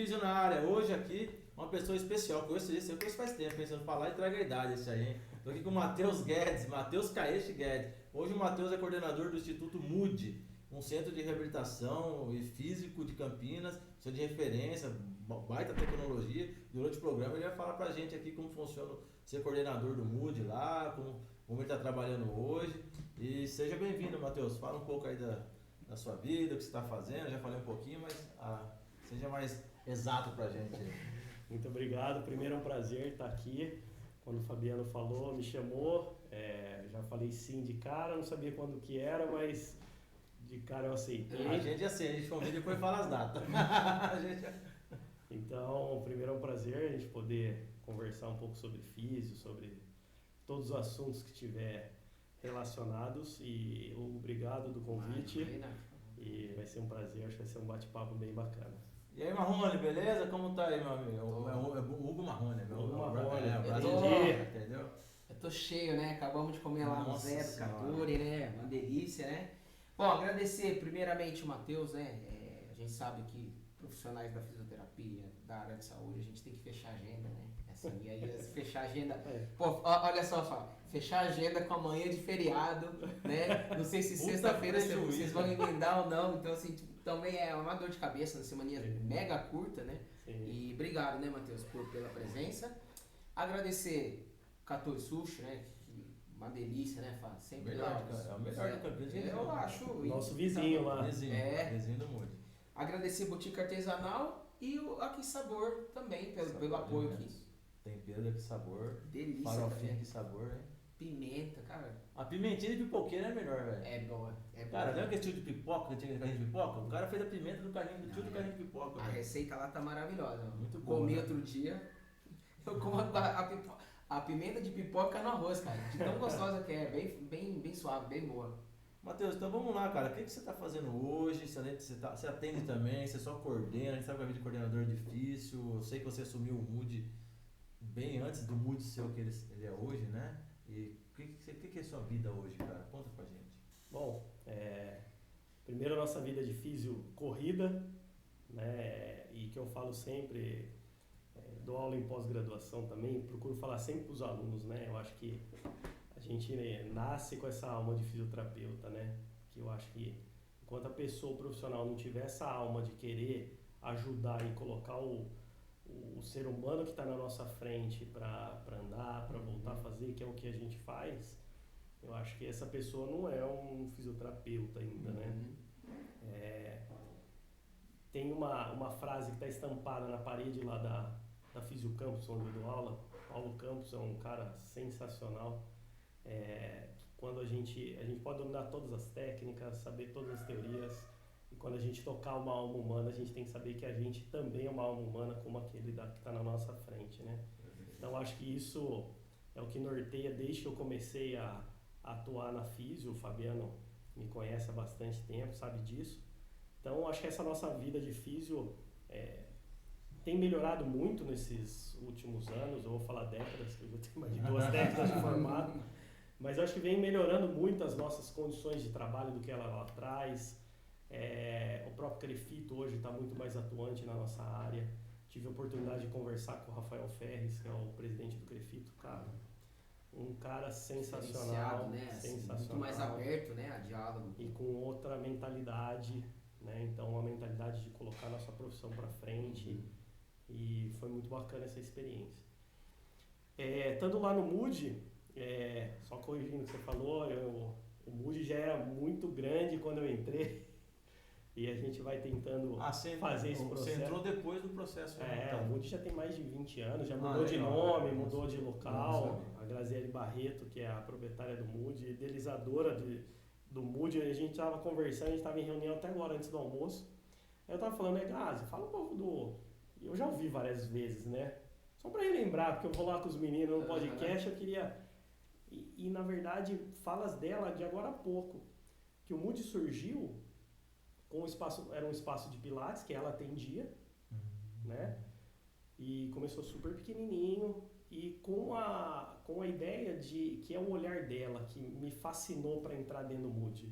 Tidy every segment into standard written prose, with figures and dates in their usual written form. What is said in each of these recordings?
físio na área. Hoje aqui, uma pessoa especial. Eu conheço faz tempo, pensando falar e traga a idade esse aí, hein? Tô aqui com o Matheus Guedes, Matheus Caeste Guedes. Hoje o Matheus é coordenador do Instituto MUD, um centro de reabilitação e físico de Campinas, centro de referência, baita tecnologia. Durante o programa ele vai falar pra gente aqui como funciona ser coordenador do MUD lá, como ele está trabalhando hoje. E seja bem-vindo, Matheus. Fala um pouco aí da sua vida, o que você está fazendo. Eu já falei um pouquinho, mas seja mais exato pra gente. Muito obrigado. Primeiro é um prazer estar aqui. Quando o Fabiano falou, me chamou, já falei sim de cara, não sabia quando que era, mas de cara eu aceitei. A gente assim, a gente convida e depois fala as datas. Então, primeiro é um prazer a gente poder conversar um pouco sobre físio, sobre todos os assuntos que tiver relacionados, e obrigado do convite. E vai ser um prazer, acho que vai ser um bate-papo bem bacana. E aí, Marrone, beleza? Como tá aí, meu amigo? É o Hugo Marrone, meu. Hugo Marrone, entendeu? Eu tô cheio, né? Acabamos de comer lá no Zé do Caturi, né? Uma delícia, né? Bom, agradecer primeiramente o Matheus, né? A gente sabe que profissionais da fisioterapia, da área de saúde, a gente tem que fechar a agenda, né? Assim, e aí fechar a agenda... Pô, olha só, Fábio, fechar a agenda com amanhã de feriado, né? Não sei se sexta-feira vocês vão emendar ou não, então assim, também é uma dor de cabeça na semana mega curta, né? Sim. E obrigado, né, Matheus, pela presença. Agradecer Caturi Sushi, né? Uma delícia, né, Fá? Sempre melhor, é o melhor do Campinas. Eu acho. Nosso vizinho lá. Vizinho do Mude. Agradecer Botica Artesanal e o Aqui Sabor também, pelo apoio aqui. Tempero daqui sabor. Delícia. Farofinha aqui sabor, hein? Pimenta, cara. A pimentinha de pipoqueira é melhor, velho. É boa. Cara, lembra aquele tio de pipoca que tinha carrinho de pipoca? O cara fez a pimenta do carrinho, do tio do carrinho de pipoca. A receita lá tá maravilhosa. Muito boa. Comi outro dia. Eu como a pimenta de pipoca no arroz, cara. De tão gostosa que é. Bem suave, bem boa. Matheus, então vamos lá, cara. O que você está fazendo hoje? Você atende também? Você só coordena? A gente sabe que a vida de coordenador é difícil. Eu sei que você assumiu o MUD bem antes do MUD ser o que ele é hoje, né? E o que é a sua vida hoje, cara? Conta pra gente. Bom, primeiro a nossa vida de físio corrida, né? E que eu falo sempre, dou aula em pós-graduação também, procuro falar sempre para os alunos, né? Eu acho que a gente nasce com essa alma de fisioterapeuta, né? Que eu acho que enquanto a pessoa profissional não tiver essa alma de querer ajudar e colocar o ser humano que está na nossa frente para andar, para voltar a fazer, que é o que a gente faz, eu acho que essa pessoa não é um fisioterapeuta ainda, né? Tem uma frase que está estampada na parede lá da Fisiocampus, onde eu dou aula. Paulo Campos é um cara sensacional. Quando a gente pode dominar todas as técnicas, saber todas as teorias, e quando a gente tocar uma alma humana, a gente tem que saber que a gente também é uma alma humana como aquele que está na nossa frente, né? Então acho que isso é o que norteia desde que eu comecei a atuar na físio. O Fabiano me conhece há bastante tempo, sabe disso. Então acho que essa nossa vida de físio tem melhorado muito nesses últimos anos. Eu vou falar décadas, que eu já tenho mais de 2 décadas de formado, mas eu acho que vem melhorando muito as nossas condições de trabalho do que ela lá atrás. O próprio Crefito hoje está muito mais atuante na nossa área. Tive a oportunidade de conversar com o Rafael Ferres, que é o presidente do Crefito, cara. Um cara sensacional, né? Sensacional. Muito mais aberto, né, a diálogo. E com outra mentalidade, né? Então uma mentalidade de colocar nossa profissão para frente. E foi muito bacana essa experiência. Estando lá no MUD, só corrigindo o que você falou, o MUD já era muito grande quando eu entrei. E a gente vai tentando fazer esse processo. Você entrou depois do processo. O MUD já tem mais de 20 anos, já mudou de nome, mudou de local. A Graziele Barreto, que é a proprietária do MUD, idealizadora do MUD, a gente estava conversando, a gente estava em reunião até agora, antes do almoço. Aí eu estava falando, Grazi, fala um pouco eu já ouvi várias vezes, né? Só para relembrar, porque eu vou lá com os meninos no podcast, eu queria... E na verdade, falas dela de agora a pouco, que o MUD surgiu... era um espaço de pilates que ela atendia, né? E começou super pequenininho e com a ideia que é o olhar dela que me fascinou para entrar dentro do MUD,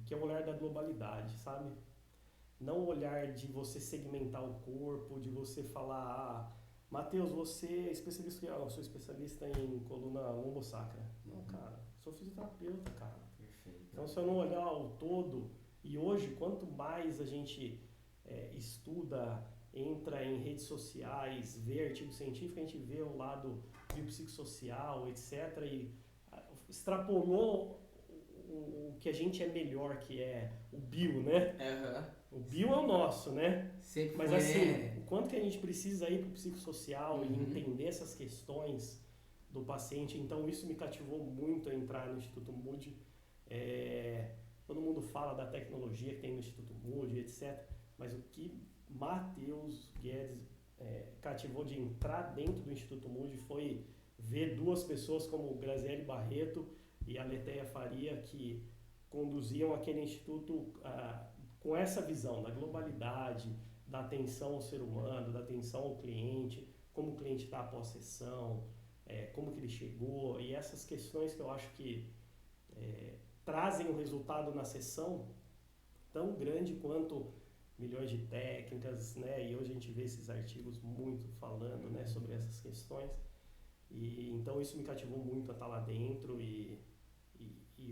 que é o olhar da globalidade, sabe? não olhar de você segmentar o corpo, de você falar, Matheus, você é especialista, eu sou especialista em coluna lombosacra. Não, cara, sou fisioterapeuta, cara. Perfeito. Então, se eu não olhar o todo, e hoje, quanto mais a gente estuda, entra em redes sociais, vê artigo científico, a gente vê o lado biopsicossocial, etc. E extrapolou o que a gente é melhor, que é o bio, né? O bio é o nosso, né? Sempre Mas foi, assim, o quanto que a gente precisa ir para o psicossocial e entender essas questões do paciente. Então, isso me cativou muito a entrar no Instituto Mood. Todo mundo fala da tecnologia que tem no Instituto Mood, etc. Mas o que Matheus Guedes cativou de entrar dentro do Instituto Mood foi ver duas pessoas como Graziele Barreto e a Letéia Faria, que conduziam aquele instituto com essa visão da globalidade, da atenção ao ser humano, da atenção ao cliente, como o cliente está após sessão, como que ele chegou, e essas questões que eu acho que trazem um resultado na sessão tão grande quanto milhões de técnicas, né? E hoje a gente vê esses artigos muito falando, né, sobre essas questões. E então isso me cativou muito a estar lá dentro e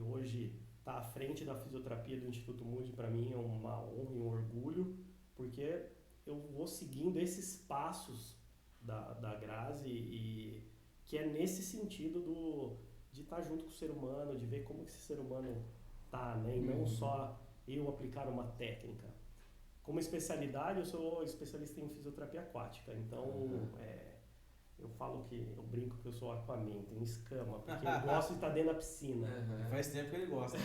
hoje estar à frente da fisioterapia do Instituto Mood para mim é uma honra e um orgulho, porque eu vou seguindo esses passos da Grazi e que é nesse sentido de estar junto com o ser humano, de ver como que esse ser humano tá, né? E não só eu aplicar uma técnica. Como especialidade, eu sou especialista em fisioterapia aquática, então eu falo que, eu brinco que eu sou Aquaman, tenho escama, porque eu gosto de estar dentro da piscina. Faz tempo que ele gosta.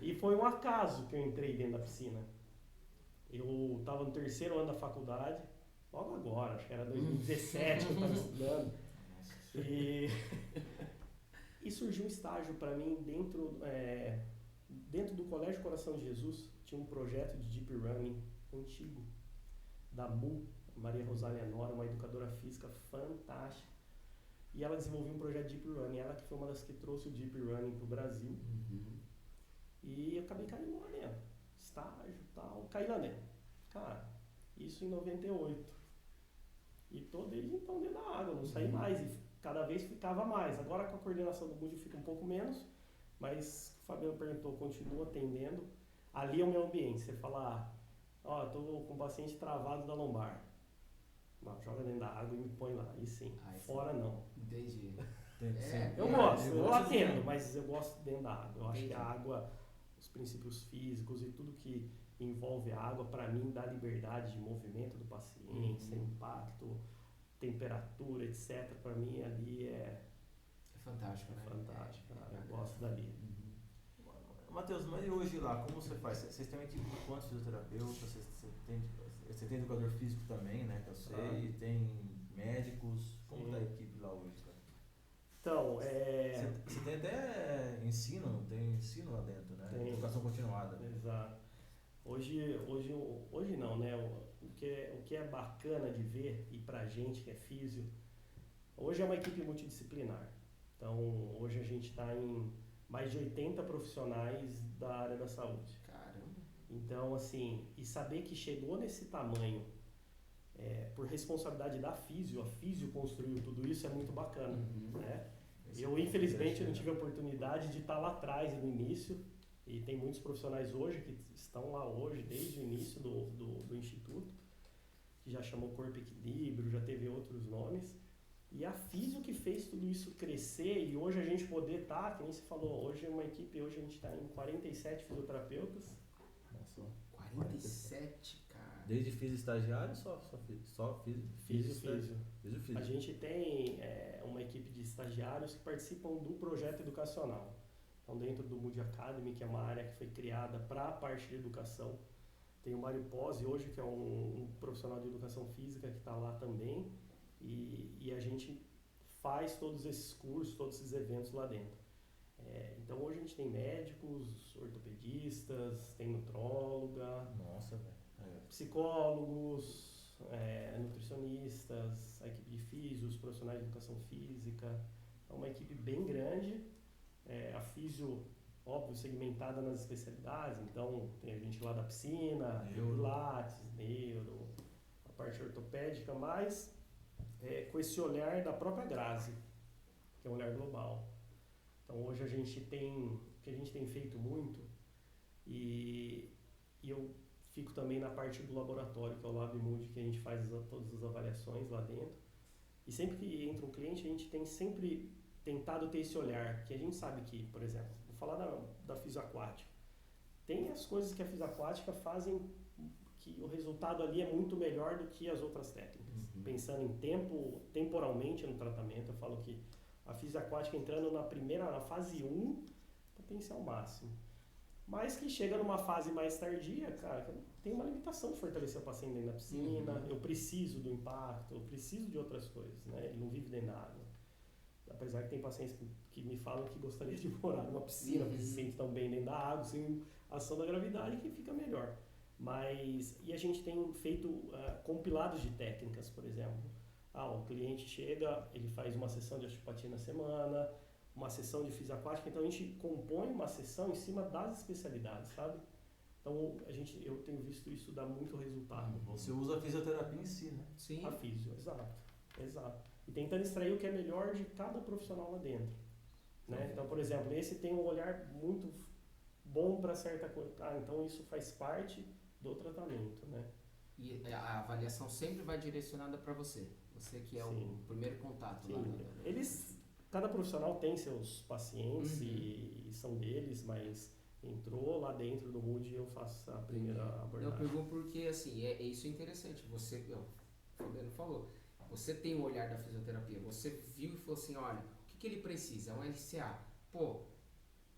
E foi um acaso que eu entrei dentro da piscina. Eu estava no 3º ano da faculdade, logo agora, acho que era 2017 que eu estava estudando. E surgiu um estágio para mim dentro do Colégio Coração de Jesus. Tinha um projeto de Deep Running antigo, da MU, Maria Rosália Nora, uma educadora física fantástica. E ela desenvolveu um projeto de Deep Running. Ela que foi uma das que trouxe o Deep Running para o Brasil. E eu acabei caindo lá dentro. Estágio e tal. Caí lá dentro. Cara, isso em 98. E tô desde então dentro da água, não saí mais. E cada vez ficava mais. Agora com a coordenação do Mood fica um pouco menos. Mas o Fabiano perguntou, continua atendendo. Ali é o meu ambiente. Você fala, tô com o paciente travado da lombar. Joga dentro da água e me põe lá. E sim, fora não. Entendi. Eu gosto, eu atendo, mas eu gosto dentro da água. Eu acho que a água, os princípios físicos e tudo que envolve a água, para mim, dá liberdade de movimento do paciente, sem impacto, temperatura, etc. Para mim, ali é fantástico, né? Fantástico, eu gosto dali. Matheus, mas e hoje lá, como você faz? Vocês têm uma equipe de quantos fisioterapeutas? Você tem educador físico também, né, que eu sei, tem médicos, como está a equipe lá hoje, cara? Então, Você tem até tem ensino lá dentro, né? Tem. Educação continuada. Exato. Hoje não, né? O que é bacana de ver, e pra gente que é físio, hoje é uma equipe multidisciplinar. Então, hoje a gente está em mais de 80 profissionais da área da saúde. Caramba! Então, assim, e saber que chegou nesse tamanho por responsabilidade da físio, a físio construiu tudo isso, é muito bacana, né? Eu, infelizmente, não tive a oportunidade de estar lá atrás, no início, e tem muitos profissionais hoje que estão lá hoje, desde o início do Instituto, que já chamou Corpo Equilíbrio, já teve outros nomes. E a físio que fez tudo isso crescer e hoje a gente poder estar, que nem você falou, hoje é uma equipe, hoje a gente está em 47 fisioterapeutas. Nossa, 47, cara. Desde físio estagiário só físio? A gente tem uma equipe de estagiários que participam do projeto educacional. Então, dentro do Mood Academy, que é uma área que foi criada para a parte de educação, tem o Mário Pozzi hoje, que é um profissional de educação física que está lá também. E a gente faz todos esses cursos, todos esses eventos lá dentro. Então hoje a gente tem médicos, ortopedistas, tem nutróloga, psicólogos, nutricionistas, a equipe de físios, profissionais de educação física. É uma equipe bem grande. A físio óbvio, segmentada nas especialidades, então tem a gente lá da piscina, pilates, neuro, a parte ortopédica, mas com esse olhar da própria Grazi, que é um olhar global. Então hoje a gente tem, o que a gente tem feito muito, e eu fico também na parte do laboratório, que é o LabMud, que a gente faz todas as avaliações lá dentro. E sempre que entra um cliente, a gente tem sempre tentado ter esse olhar, que a gente sabe que, por exemplo, vou falar da fisioaquática. Tem as coisas que a fisioaquática fazem que o resultado ali é muito melhor do que as outras técnicas. Pensando em temporalmente no tratamento, eu falo que a fisioaquática entrando na fase 1, potencial máximo. Mas que chega numa fase mais tardia, cara, tem uma limitação de fortalecer o paciente dentro da piscina, eu preciso do impacto, eu preciso de outras coisas, né? Ele não vive dentro da água. Apesar que tem pacientes que me falam que gostaria de morar numa piscina, porque se sente tão bem dentro da água, sem ação da gravidade, que fica melhor. E a gente tem feito compilados de técnicas, por exemplo. O cliente chega, ele faz uma sessão de osteopatia na semana, uma sessão de fisioaquática, então a gente compõe uma sessão em cima das especialidades, sabe? Então eu tenho visto isso dar muito resultado. Você usa a fisioterapia em si, né? Sim. A fisio, exato. E tentando extrair o que é melhor de cada profissional lá dentro. Né? Então, por exemplo, esse tem um olhar muito bom para certa coisa. Então isso faz parte do tratamento, né? E a avaliação sempre vai direcionada para você. Você que é o primeiro contato. Sim. Lá. Cada profissional tem seus pacientes e são deles, mas entrou lá dentro do MUD e eu faço a primeira abordagem. Eu pergunto porque, assim, isso é interessante. O Fabiano falou, você tem o olhar da fisioterapia, você viu e falou assim, olha, o que ele precisa? É um LCA. Pô,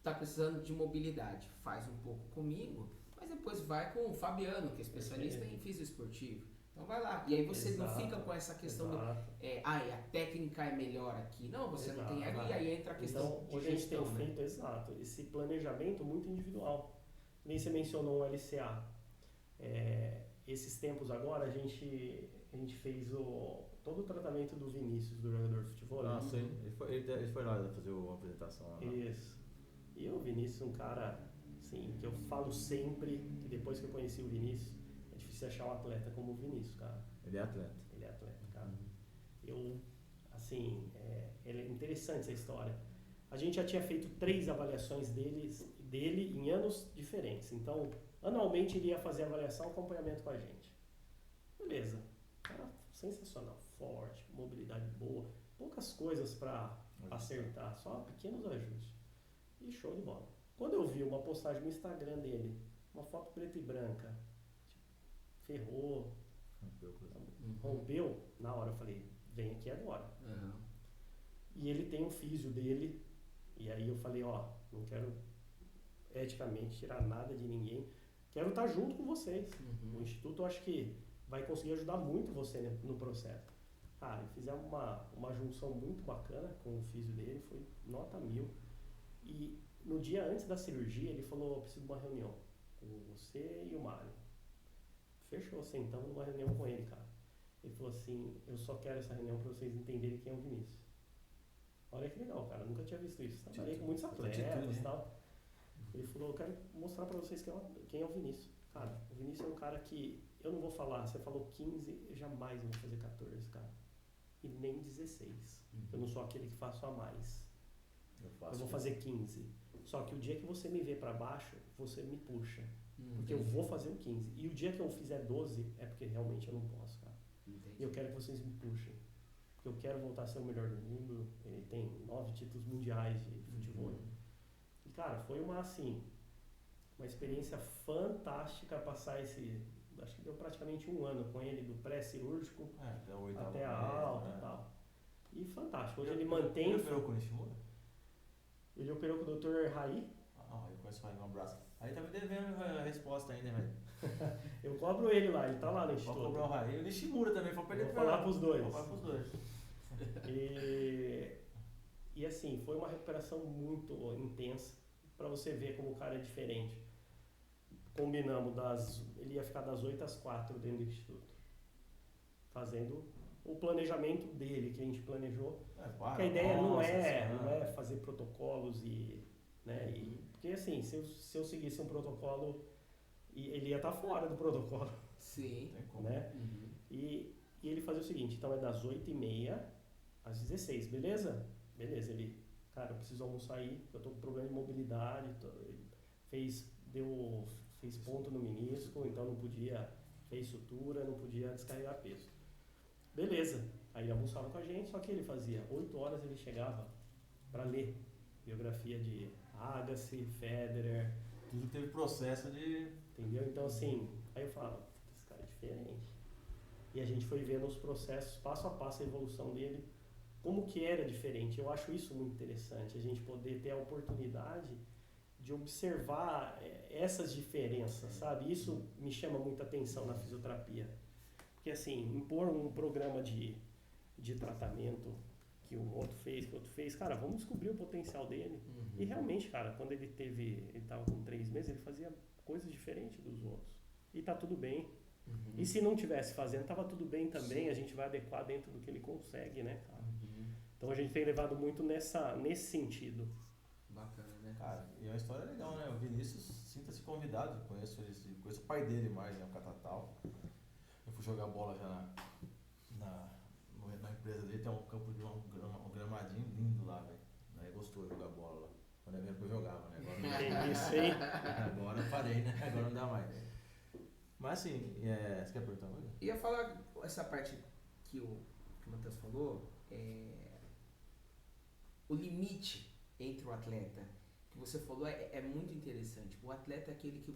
tá precisando de mobilidade, faz um pouco comigo, mas depois vai com o Fabiano, que é especialista em fisioesportivo. Então vai lá. E aí você não fica com essa questão a técnica é melhor aqui. Não, você não tem ali, e aí entra a questão de hoje gestão, a gente tem feito, esse planejamento muito individual. Nem você mencionou um LCA. Esses tempos agora, a gente fez todo o tratamento do Vinícius, do jogador de futebol. Sim. Ele foi lá fazer uma apresentação lá. Isso. E o Vinícius, um cara, assim, que eu falo sempre, que depois que eu conheci o Vinícius, é difícil achar um atleta como o Vinícius, cara. Ele é atleta, cara. É interessante essa história. A gente já tinha feito 3 avaliações dele em anos diferentes. Então, anualmente ele ia fazer avaliação e acompanhamento com a gente. Beleza. Cara, sensacional. Forte, mobilidade boa. Poucas coisas para acertar, só pequenos ajustes. E show de bola. Quando eu vi uma postagem no Instagram dele, uma foto preta e branca, ferrou, rompeu, na hora eu falei, vem aqui agora. E ele tem um físio dele, e aí eu falei, não quero eticamente tirar nada de ninguém, quero estar junto com vocês. O Instituto eu acho que vai conseguir ajudar muito você no processo. Cara, fizemos uma junção muito bacana com o físio dele, foi nota 1000. E no dia antes da cirurgia, ele falou, preciso de uma reunião com você e o Mário. Fechou, sentamos numa reunião com ele, cara. Ele falou assim, eu só quero essa reunião para vocês entenderem quem é o Vinícius. Olha que legal, cara, eu nunca tinha visto isso. Trabalhei com muitos atletas e tal. Ele falou, eu quero mostrar para vocês quem é o Vinícius. Cara, o Vinícius é um cara que, eu não vou falar, você falou 15, eu jamais vou fazer 14, cara. E nem 16. Eu não sou aquele que faço a mais. Eu vou fazer 15. Só que o dia que você me vê para baixo, você me puxa. Porque eu vou fazer o 15. E o dia que eu fizer 12, é porque realmente eu não posso, cara. E eu quero que vocês me puxem. Porque eu quero voltar a ser o melhor do mundo. Ele tem 9 títulos mundiais de futebol. E, cara, foi uma experiência fantástica passar acho que deu praticamente 1 ano com ele, do pré-cirúrgico até a alta e tal. E fantástico. Hoje ele mantém... Ele operou com o Nishimura? Ele operou com o Dr. Rai. Eu conheço o Rai, um abraço. Aí tá me devendo a resposta ainda, velho. Eu cobro ele lá, ele tá lá no Instituto. Vou cobrar o Rai. E o Nishimura também, vou perder. Vou falar pros dois. Vou falar pros dois. E assim, foi uma recuperação muito intensa, pra você ver como o cara é diferente. Combinamos ele ia ficar das 8 às 4 dentro do Instituto, fazendo o planejamento dele, que a gente planejou. Porque a ideia não é fazer protocolos porque Porque assim, se eu seguisse um protocolo, ele ia estar fora do protocolo. Sim. Tem como. Né? Uhum. E ele fazia o seguinte, então é das 8h30 às 16, beleza? Beleza, ele, cara, eu preciso almoçar aí, eu tô com problema de mobilidade, ele fez ponto no menisco, então não podia, fez sutura, não podia descarregar peso. Beleza, aí ele almoçava com a gente, só que ele fazia 8 horas, ele chegava para ler biografia de Agassi, Federer. Tudo teve processo de... Entendeu? Então assim, aí eu falava, esse cara é diferente. E a gente foi vendo os processos, passo a passo, a evolução dele, como que era diferente. Eu acho isso muito interessante, a gente poder ter a oportunidade de observar essas diferenças, sabe? Isso me chama muita atenção na fisioterapia. Porque assim, impor um programa de tratamento que o outro fez, cara, vamos descobrir o potencial dele. Uhum. E realmente, cara, quando ele estava com 3 meses, ele fazia coisas diferentes dos outros. E tá tudo bem. Uhum. E se não tivesse fazendo, tava tudo bem também. Sim. A gente vai adequar dentro do que ele consegue, né, cara? Uhum. Então a gente tem levado muito nesse sentido. Bacana, né? Cara, e é uma história legal, né? O Vinícius, sinta-se convidado. Conheço o pai dele mais, né? O Catatal. Eu fui jogar bola já na empresa dele, tem um campo de um gramadinho lindo lá, velho. Aí gostou de jogar bola lá. Quando eu eu jogava, né? Agora não dá Tem isso, hein? Agora eu parei, né? Agora não dá mais. Mas assim, você quer perguntar uma coisa? Ia falar essa parte que o Matheus falou, o limite entre o atleta, que você falou é muito interessante. O atleta é aquele que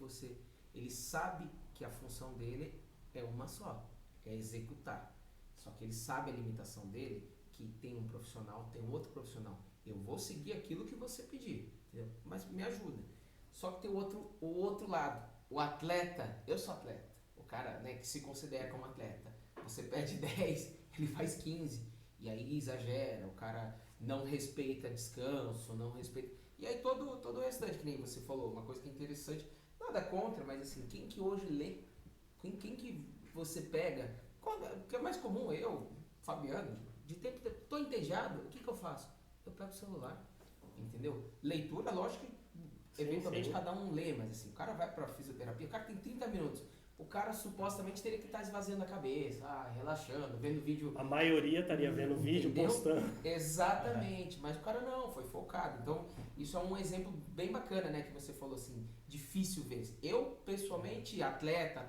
ele sabe que a função dele é uma só, é executar. Só que ele sabe a limitação dele, que tem um profissional, tem outro profissional. Eu vou seguir aquilo que você pedir, entendeu? Mas me ajuda. Só que tem o outro lado. O atleta, eu sou atleta. O cara, né, que se considera como atleta. Você pede 10, ele faz 15. E aí exagera, o cara não respeita descanso, não respeita... E aí todo o restante, que nem você falou, uma coisa que é interessante, nada contra, mas assim, quem que hoje lê? Quem que você pega? Que é mais comum, eu, Fabiano, de tempo, tô entediado, o que eu faço? Eu pego o celular, entendeu? Leitura, lógico que eventualmente sim. cada um lê, mas assim, o cara vai pra fisioterapia, o cara tem 30 minutos, o cara supostamente teria que estar esvaziando a cabeça, relaxando, vendo vídeo. A maioria estaria vendo o vídeo, Entendeu? postando. Exatamente, mas o cara não, foi focado. Então, isso é um exemplo bem bacana, né, que você falou assim, difícil ver. Eu, pessoalmente, atleta,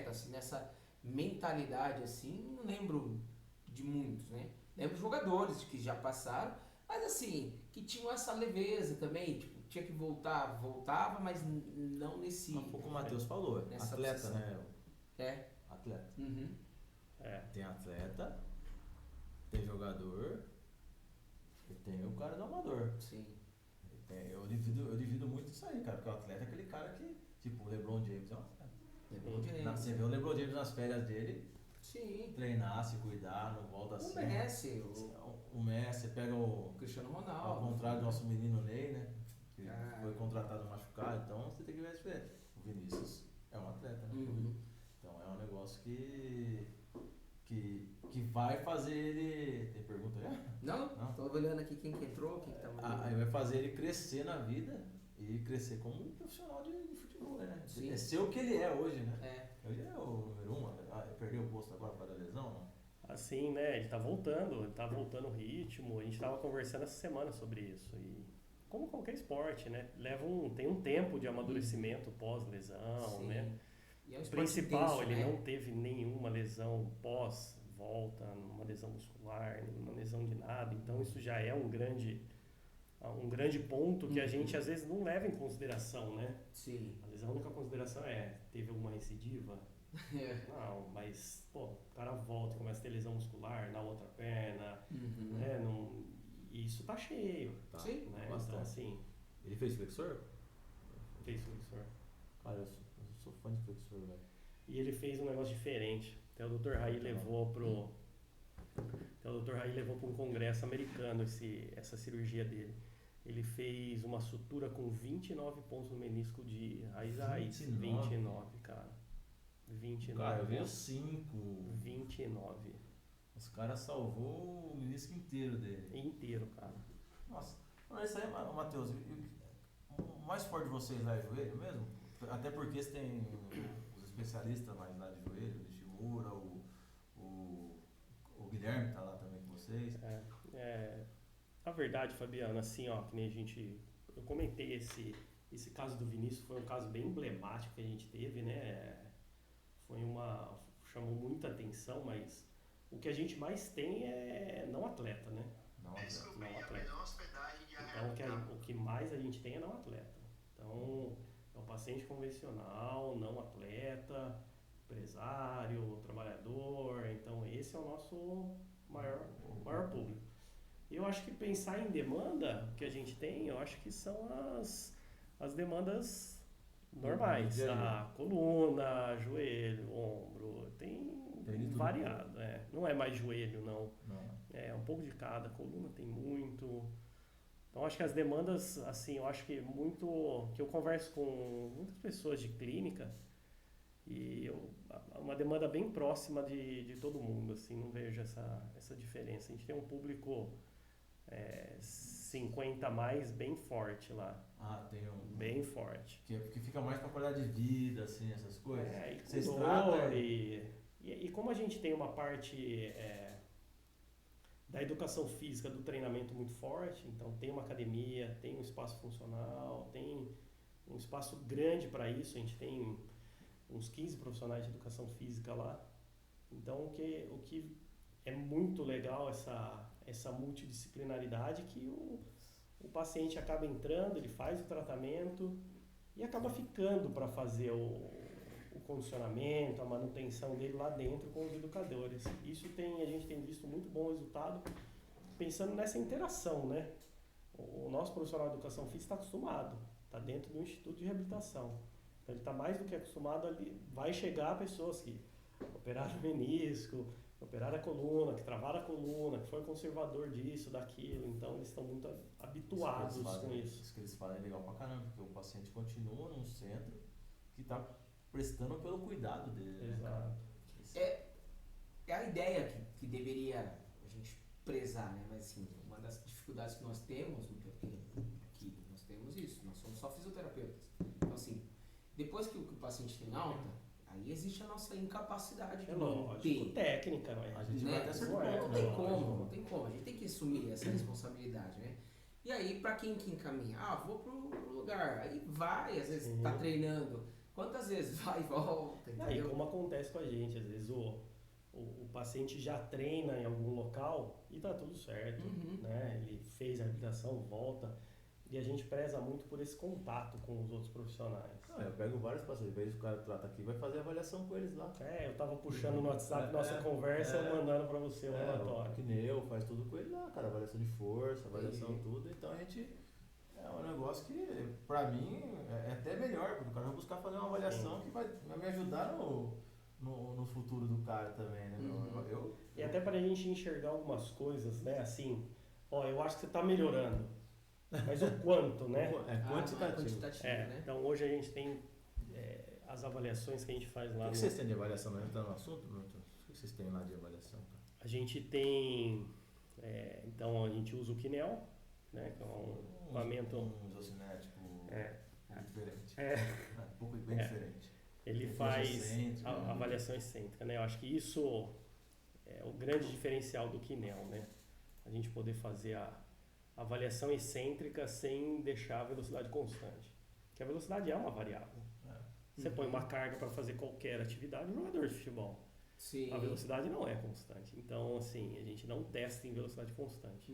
assim, nessa mentalidade assim, não lembro de muitos, né? Lembro de jogadores que já passaram, mas assim, que tinham essa leveza também, tipo, tinha que voltava, mas não nesse... Um pouco o Matheus falou, nessa atleta, obsessão. né? É. Atleta. Uhum. Tem atleta, tem jogador e tem o cara do amador. Sim. Eu divido muito isso aí, cara, porque o atleta é aquele cara que, tipo, o LeBron James é um atleta. Você vê o LeBron James nas férias dele, Sim. treinar, se cuidar, não volta assim. O Messi, o Messi pega o Cristiano ao Ronaldo. contrário do nosso menino Ney, né? Que Ah. foi contratado machucado, então você tem que ver a diferença. O Vinícius é um atleta, né? Uhum. Então é um negócio que vai fazer ele. Tem pergunta já? Não? Tô olhando aqui quem que entrou, quem que tá mandando. Aí vai fazer ele crescer na vida e crescer como um profissional de futebol, né? Sim. É ser o que ele é hoje, né? É. Hoje é o número 1, perdeu o posto agora por causa da lesão, não? Assim, né, ele tá voltando o ritmo, a gente tava conversando essa semana sobre isso. E como qualquer esporte, né, tem um tempo de amadurecimento pós-lesão, Sim. né? E é um O esporte principal, intenso, ele né? não teve nenhuma lesão pós-volta, uma lesão muscular, nenhuma lesão de nada. Então isso já é um grande ponto que a gente às vezes não leva em consideração, né? Sim. A única consideração teve alguma recidiva? Não, mas, pô, o cara volta e começa a ter lesão muscular na outra perna, Uhum. né? E isso tá cheio, Tá. Sim. né? Bastante. Então, assim, Ele fez flexor? fez flexor. Cara, eu sou fã de flexor, velho. E ele fez um negócio diferente. Até o Dr. Raí levou para um congresso americano essa cirurgia dele. Ele fez uma sutura com 29 pontos no menisco de raiz a raiz. 29, cara. 29. Cara, eu vi os 5. 29. Os caras salvou o menisco inteiro dele. Inteiro, cara. Nossa. Mas isso aí, Matheus, O mais forte de vocês lá é joelho mesmo? Até porque você tem os especialistas mais lá de joelho, o Nishimura, o Guilherme tá lá também com vocês. A verdade, Fabiano, assim, ó, que nem eu comentei esse caso do Vinícius, foi um caso bem emblemático que a gente teve, né? Chamou muita atenção, mas o que a gente mais tem é não atleta, né? Não atleta. Então, o que mais a gente tem é não atleta. Então, é o paciente convencional, não atleta, empresário, trabalhador. Então, esse é o nosso maior público. Eu acho que pensar em demanda que a gente tem, eu acho que são as demandas normais. A coluna, joelho, ombro, tem variado. Não é mais joelho, não. É um pouco de cada. Coluna tem muito. Então, acho que as demandas, assim, eu acho que que eu converso com muitas pessoas de clínica e uma demanda bem próxima de todo mundo, assim, não vejo essa diferença. A gente tem um público 50 a mais bem forte lá. Tem um... Bem forte. Que fica mais pra qualidade de vida, assim, essas coisas. E vocês tratam... E como a gente tem uma parte da educação física, do treinamento muito forte, então tem uma academia, tem um espaço funcional, tem um espaço grande para isso, a gente tem uns 15 profissionais de educação física lá. Então, o que é muito legal essa multidisciplinaridade que o paciente acaba entrando, ele faz o tratamento e acaba ficando para fazer o condicionamento, a manutenção dele lá dentro com os educadores. Isso a gente tem visto muito bom resultado pensando nessa interação, né? O nosso profissional de educação física está acostumado, está dentro do Instituto de Reabilitação. Então ele está mais do que acostumado ali, vai chegar pessoas que operaram o menisco, operaram a coluna, que travaram a coluna, que foi conservador disso, daquilo, então eles estão muito habituados com isso. Isso que eles falam é legal pra caramba, porque o paciente continua num centro que está prestando pelo cuidado dele. Exato. Né, é a ideia que deveria a gente prezar, né? Mas assim, uma das dificuldades que nós temos, aqui nós temos isso, nós somos só fisioterapeutas. Então assim, depois que o paciente tem alta, aí existe a nossa incapacidade de lógico, técnica, a gente vai até ser não tem como, a gente tem que assumir essa responsabilidade, né? E aí, pra quem que encaminha? Vou pro lugar, aí vai, às vezes tá treinando, quantas vezes vai e volta, entendeu? E como acontece com a gente, às vezes o paciente já treina em algum local e tá tudo certo, né? Ele fez a reabilitação, volta. E a gente preza muito por esse contato com os outros profissionais. Eu pego vários pacientes, às vezes o cara trata aqui vai fazer avaliação com eles lá. Eu tava puxando no WhatsApp nossa conversa, mandando pra você o relatório. Que nem faz tudo com ele lá, cara, avaliação de força, avaliação tudo. Então a gente, é um negócio que pra mim é até melhor, porque o cara vai buscar fazer uma avaliação que vai me ajudar no futuro do cara também, né? E até pra gente enxergar algumas coisas, né, assim, eu acho que você tá melhorando. Mas o quanto, né? Quantitativo. Né? Então hoje a gente tem as avaliações que a gente faz lá. O que vocês têm de avaliação? Não entrando no assunto? O que vocês têm lá de avaliação? A gente tem, então a gente usa o Kinel, né? Que é um equipamento. Um isocinético diferente. Um pouco bem diferente. Ele faz a avaliação excêntrica, né? Eu acho que isso é o grande diferencial do Kinel, né? A gente poder fazer a avaliação excêntrica sem deixar a velocidade constante. Porque a velocidade é uma variável. Você põe uma carga para fazer qualquer atividade, um jogador de futebol. Sim. A velocidade não é constante. Então, assim, a gente não testa em velocidade constante.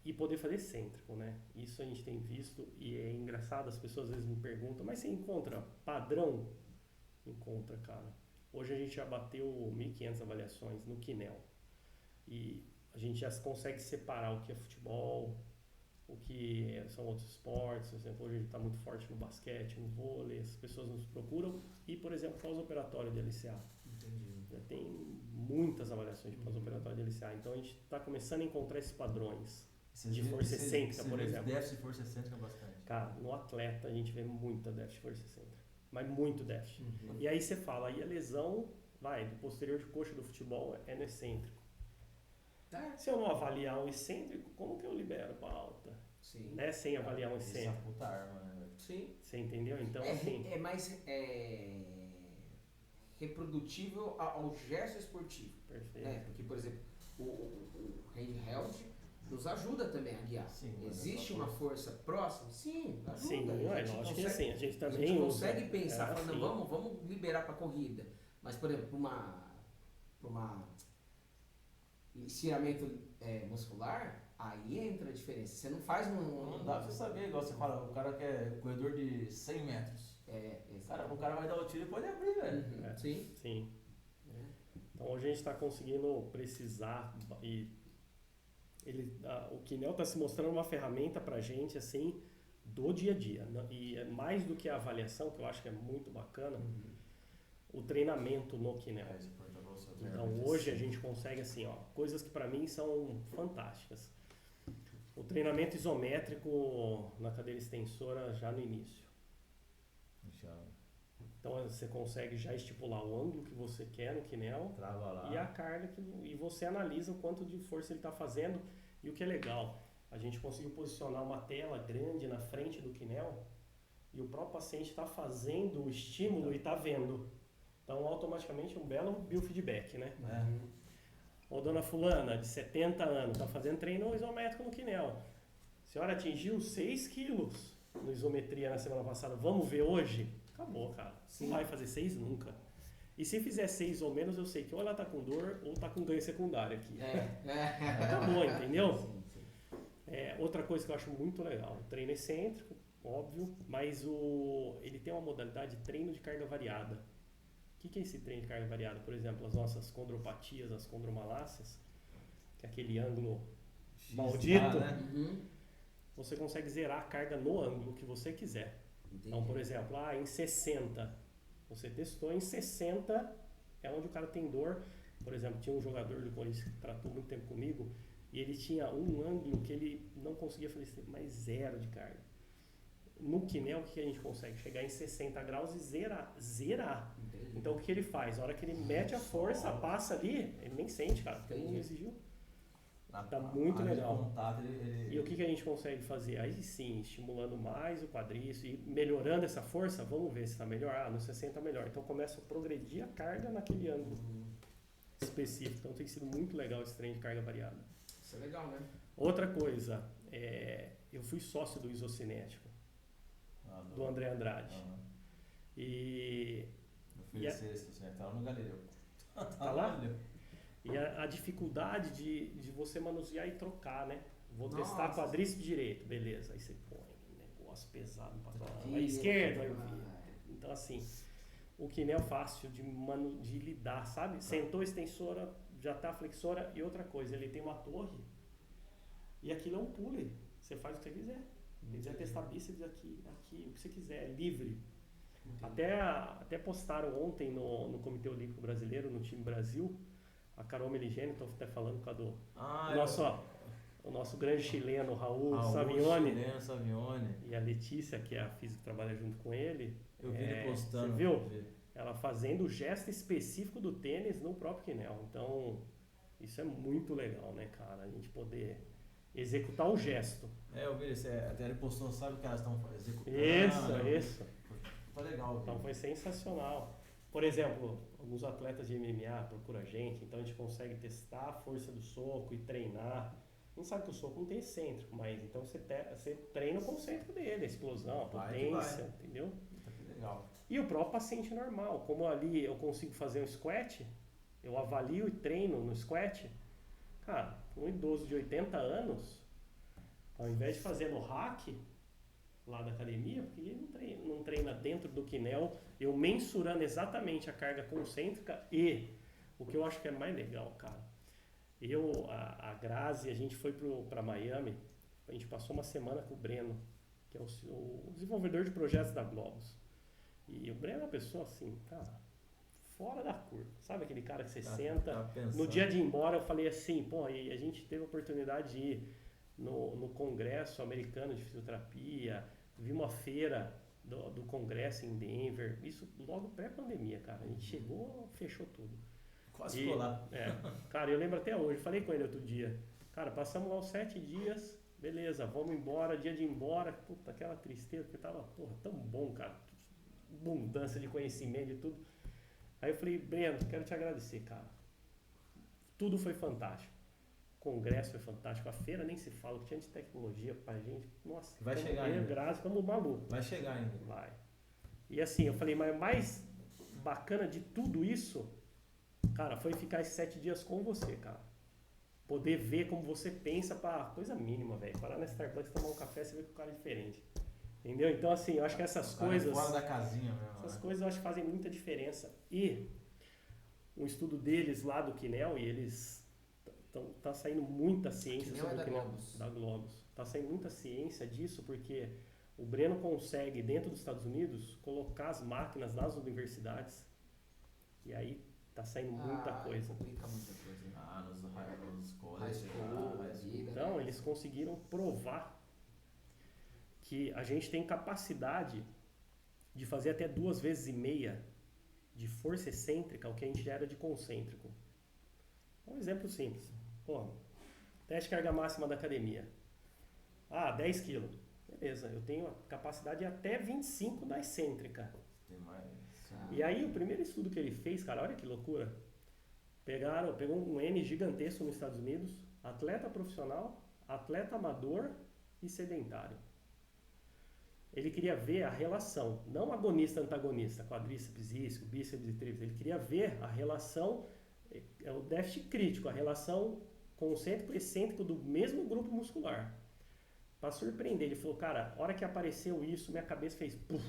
E poder fazer excêntrico, né? Isso a gente tem visto e é engraçado, as pessoas às vezes me perguntam, mas você encontra padrão? Encontra, cara. Hoje a gente já bateu 1.500 avaliações no Kinel. E a gente já consegue separar o que é futebol, o que são outros esportes. Por exemplo, hoje a gente está muito forte no basquete, no vôlei, as pessoas nos procuram. E, por exemplo, pós-operatório de LCA. Entendi. Já tem muitas avaliações de pós-operatório de LCA. Então a gente está começando a encontrar esses padrões de força excêntrica, por exemplo. Déficit de força excêntrica bastante. Cara, no atleta a gente vê muita déficit de força excêntrica. Mas muito déficit. E aí você fala, aí a lesão, do posterior de coxa do futebol é no excêntrico. Se eu não avaliar o excêntrico, como que eu libero para alta? Sim. né? Sem avaliar um Essa excêntrico. puta arma, né, velho? Sim. Você entendeu? Então, assim... É mais reprodutível ao gesto esportivo. Perfeito. Né? Porque, por exemplo, o handheld nos ajuda também a guiar. Sim, Existe uma força próxima? Sim, ajuda. Sim, A gente lógico que consegue- sim. A gente A também gente usa. consegue pensar, falando, sim. vamos liberar para corrida. Mas, por exemplo, para uma estiramento muscular, aí entra a diferença. Você não faz Não dá pra você saber, igual você fala, o cara que é corredor de 100 metros. O cara vai dar o tiro e pode abrir, velho. Uhum, sim. Sim. Então hoje a gente está conseguindo precisar e o Kinel está se mostrando uma ferramenta para a gente assim do dia a dia, né? E é mais do que a avaliação, que eu acho que é muito bacana, o treinamento no Kinel. Então hoje a gente consegue assim, ó, coisas que para mim são fantásticas. O treinamento isométrico na cadeira extensora já no início. Então você consegue já estipular o ângulo que você quer no Kinel e a carga e você analisa o quanto de força ele está fazendo. E o que é legal, a gente conseguiu posicionar uma tela grande na frente do Kinel e o próprio paciente está fazendo o estímulo e está vendo. Então automaticamente um belo biofeedback, né? Ô dona fulana, de 70 anos, está fazendo treino isométrico no Kinel. A senhora atingiu 6 quilos no isometria na semana passada, vamos ver hoje? Acabou, cara. Sim. Não vai fazer 6 nunca. E se fizer 6 ou menos, eu sei que ou ela tá com dor ou tá com ganho secundário aqui. Acabou, entendeu? Sim. Outra coisa que eu acho muito legal, o treino excêntrico, óbvio, mas ele tem uma modalidade de treino de carga variada. O que é esse treino de carga variada? Por exemplo, as nossas condropatias, as condromalácias, que é aquele ângulo maldito, né? Você consegue zerar a carga no ângulo que você quiser. Entendi. Então, por exemplo, em 60, você testou, em 60 é onde o cara tem dor. Por exemplo, tinha um jogador do Corinthians que tratou muito tempo comigo e ele tinha um ângulo que ele não conseguia fazer mais zero de carga. No Kinel, o que a gente consegue? Chegar em 60 graus e zerar. Entendi. Então, o que ele faz? A hora que ele mete a força, passa ali, ele nem sente, cara, porque não exigiu. Tá muito legal. Contato, E o que a gente consegue fazer? Aí sim, estimulando mais o quadríceps e melhorando essa força, vamos ver se está melhor. No 60 melhor. Então começa a progredir a carga naquele ângulo específico. Então tem sido muito legal esse treino de carga variada. Isso é legal, né? Outra coisa, eu fui sócio do Isocinético, do André Andrade. E... Eu fui tá lá no Galileu. Tá lá? E a dificuldade de você manusear e trocar, né? Vou testar quadríceps direito, beleza. Aí você põe um negócio pesado pra trás, vai esquerdo, vai vir. Então assim, o Kinel é fácil de lidar, sabe? Sentou a extensora, já tá a flexora. E outra coisa, ele tem uma torre e aquilo é um pulley. Você faz o que você quiser. Se quiser testar bíceps aqui, o que você quiser, livre. Até postaram ontem no Comitê Olímpico Brasileiro, no time Brasil, a Carol Meligeni, estou até falando com a do o nosso grande chileno, Raul Savignoni. E a Letícia, que é a física que trabalha junto com ele. Eu vi ele postando. Você viu? Ela fazendo o gesto específico do tênis no próprio Kinel. Então, isso é muito legal, né, cara? A gente poder executar o gesto. Eu vi, até ele postou, sabe o que elas estão executando. Isso. Tá legal. Então foi sensacional. Por exemplo, alguns atletas de MMA procuram a gente, então a gente consegue testar a força do soco e treinar. A gente sabe que o soco não tem excêntrico, mas então você treina o concêntrico dele, a explosão, a potência, entendeu? Que legal. E o próprio paciente normal, como ali eu consigo fazer um squat, eu avalio e treino no squat, cara, um idoso de 80 anos, ao invés de fazer no rack, lá da academia, porque ele não treina dentro do Kinel, eu mensurando exatamente a carga concêntrica e o que eu acho que é mais legal, cara. A Grazi, a gente foi para Miami, a gente passou uma semana com o Breno, que é o desenvolvedor de projetos da Globus. E o Breno é uma pessoa assim, cara, fora da curva. Sabe aquele cara que você senta, no dia de ir embora eu falei assim, e a gente teve a oportunidade de ir no Congresso Americano de Fisioterapia, vi uma feira do Congresso em Denver, isso logo pré-pandemia, cara. A gente chegou, fechou tudo. Quase ficou lá. Cara, eu lembro até hoje, falei com ele outro dia, cara, passamos lá os 7 dias beleza, vamos embora, dia de ir embora, puta, aquela tristeza, porque tava, porra, tão bom, cara, abundância de conhecimento e tudo. Aí eu falei, Breno, quero te agradecer, cara. Tudo foi fantástico. O congresso foi fantástico, a feira nem se fala, o que tinha de tecnologia pra gente, nossa, vai chegar ainda. Graças, como maluco. Vai chegar ainda. Vai. E assim, eu falei, mas o mais bacana de tudo isso, cara, foi ficar esses 7 dias com você, cara. Poder ver como você pensa pra coisa mínima, velho. Parar na Starbucks, tomar um café, você vê que o cara é diferente. Entendeu? Então, assim, eu acho que essas coisas... fora da casinha mesmo. Essas coisas eu acho que fazem muita diferença. E um estudo deles lá do Quinel, e eles... Tá saindo muita ciência sobre o Quinel. Da Globus. Tá saindo muita ciência disso, porque o Breno consegue, dentro dos Estados Unidos, colocar as máquinas nas universidades. E aí tá saindo muita coisa. Complica muita coisa. Nos colleges. Então, eles conseguiram provar que a gente tem capacidade de fazer até 2,5 vezes de força excêntrica o que a gente era de concêntrico. Um exemplo simples. Pô, teste de carga máxima da academia. 10 kg. Beleza, eu tenho a capacidade de até 25 da excêntrica. Tem mais. E aí, o primeiro estudo que ele fez, cara, olha que loucura. Pegou um N gigantesco nos Estados Unidos, atleta profissional, atleta amador e sedentário. Ele queria ver a relação, não agonista-antagonista, quadríceps, isco, bíceps e tríceps. Ele queria ver a relação, é o déficit crítico, a relação concêntrico e excêntrico do mesmo grupo muscular. Para surpreender, ele falou, cara, a hora que apareceu isso, minha cabeça fez puff,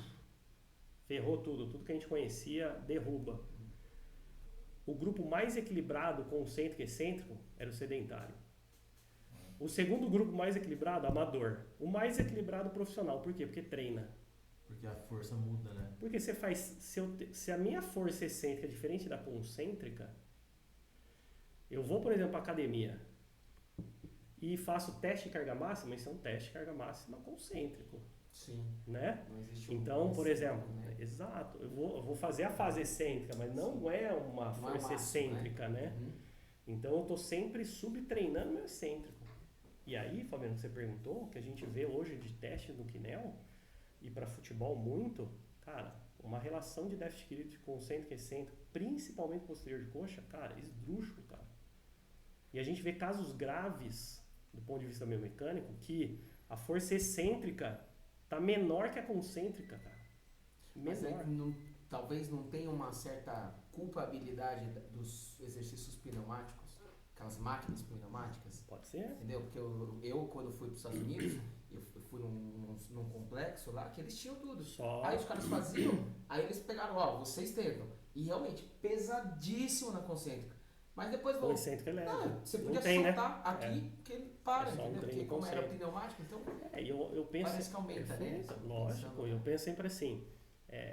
ferrou tudo que a gente conhecia, derruba. O grupo mais equilibrado, concêntrico e excêntrico, era o sedentário. O segundo grupo mais equilibrado, amador. O mais equilibrado, profissional. Por quê? Porque treina. Porque a força muda, né? Porque você faz... Se a minha força excêntrica é diferente da concêntrica, eu vou, por exemplo, para academia e faço teste de carga máxima, isso é um teste de carga máxima concêntrico. Sim. Né? Não existe então, por exemplo, né? Exato, eu vou fazer a fase excêntrica, mas não é uma força excêntrica, né? Uhum. Então eu estou sempre subtreinando meu excêntrico. E aí, Fabiano, você perguntou, que a gente vê hoje de teste no Quinel e para futebol muito, cara, uma relação de déficit crítico concêntrico e excêntrico, principalmente posterior de coxa, cara, esdrúxulo, cara. E a gente vê casos graves do ponto de vista biomecânico que a força excêntrica tá menor que a concêntrica, cara. Mas talvez não tenha uma certa culpabilidade dos exercícios pneumáticos, aquelas máquinas pneumáticas. Pode ser. Entendeu? Porque eu quando fui para os Estados Unidos, eu fui num complexo lá que eles tinham tudo. Aí os caras faziam, aí eles pegaram, vocês tentam. E realmente, pesadíssimo na concêntrica. Mas depois o excêntrico é leve. Você podia tem, soltar né? aqui que ele para, É só um entendeu? Porque como era pneumático, então eu penso, parece que aumenta, né? Lógico, eu penso sempre assim.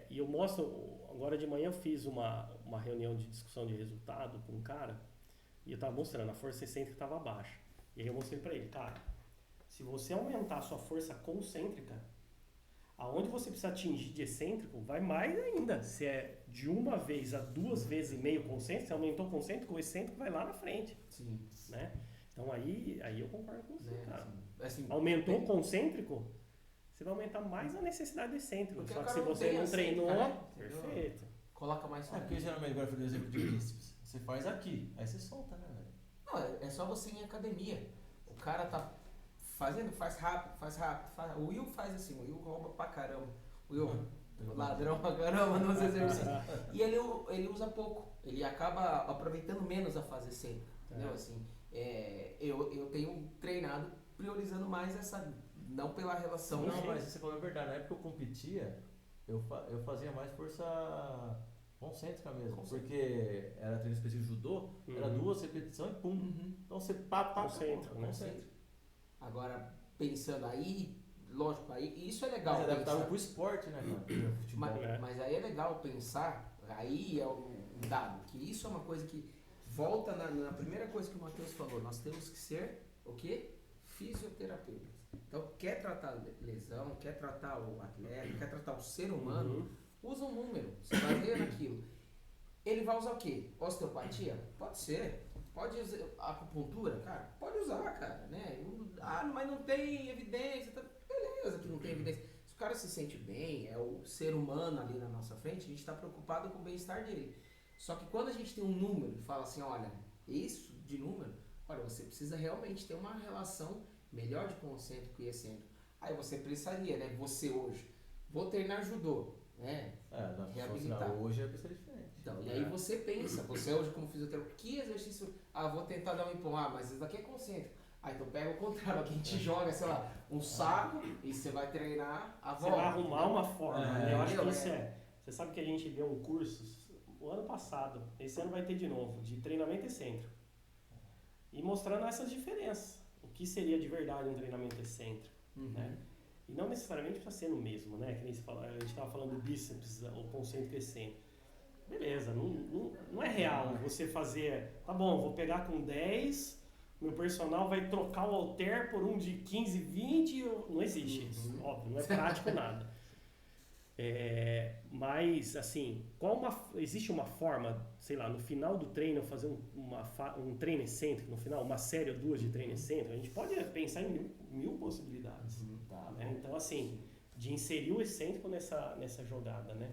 E eu mostro, agora de manhã eu fiz uma reunião de discussão de resultado com um cara e eu estava mostrando, a força excêntrica estava baixa. E aí eu mostrei para ele, cara, se você aumentar a sua força concêntrica, aonde você precisa atingir de excêntrico, vai mais ainda. Se é de 1 vez a 2,5 vezes concêntrico, você aumentou o concêntrico, o excêntrico vai lá na frente. Sim. Né? Então aí eu concordo com você, cara. Assim, aumentou o concêntrico, você vai aumentar mais a necessidade do excêntrico. Porque só que se você não treinou, perfeito. Coloca mais só. Porque geralmente agora foi o exemplo de bíceps. Você faz aqui, aí você solta, né, velho? Não, é só você ir em academia. O cara tá fazendo, faz rápido. O Will faz assim, o Will rouba pra caramba. O Will, ladrão pra caramba nos exercícios. E ele usa pouco. Ele acaba aproveitando menos a fase excêntrica. Entendeu? Assim, eu tenho treinado priorizando mais essa, não pela relação. Não, mas você falou a verdade. Na época que eu competia, eu fazia mais força concêntrica mesmo. Porque era treino específico de judô, era 2 repetições e pum. Então você concêntrico, né? Agora, pensando aí, lógico, aí isso é legal. Mas adaptável pro esporte, né, cara? Mas aí é legal pensar, aí é um dado, que isso é uma coisa que volta na primeira coisa que o Matheus falou, nós temos que ser o quê? Fisioterapeutas. Então, quer tratar lesão, quer tratar o atleta, quer tratar o ser humano, usa um número, você vai ver naquilo. Ele vai usar o quê? Osteopatia? Pode ser. pode usar a acupuntura? Cara, pode usar, cara, né? Mas não tem evidência. Tá... Beleza que não tem evidência. Se o cara se sente bem, é o ser humano ali na nossa frente, a gente está preocupado com o bem-estar dele. Só que quando a gente tem um número e fala assim, olha, isso de número, olha, você precisa realmente ter uma relação melhor de concêntrico e excêntrico. Aí você precisaria, né? Você hoje, vou treinar judô, né? Reabilitar. Hoje é pessoa diferente. Então, e aí você pensa, você hoje como fisioterapeuta, que exercício, vou tentar dar um empurrão, mas isso daqui é concêntrico. Aí então pega o contrário, alguém te joga, sei lá, um saco e você vai treinar a volta. Você vai arrumar uma forma, né? Eu acho que isso Você sabe que a gente deu um curso o ano passado, esse ano vai ter de novo, de treinamento excêntrico. E mostrando essas diferenças. O que seria de verdade um treinamento excêntrico, né? E não necessariamente precisa ser no mesmo, né? Que nem você fala, a gente estava falando do bíceps, o concêntrico excêntrico. Beleza, não é real você fazer, tá bom, vou pegar com 10, meu personal vai trocar o halter por um de 15, 20, não existe isso, óbvio, não é prático nada. Mas, assim, existe uma forma, sei lá, no final do treino eu fazer um treino excêntrico, no final, uma série ou duas de treino excêntrico, a gente pode pensar em mil possibilidades, tá, né? Então, assim, de inserir o excêntrico nessa jogada, né?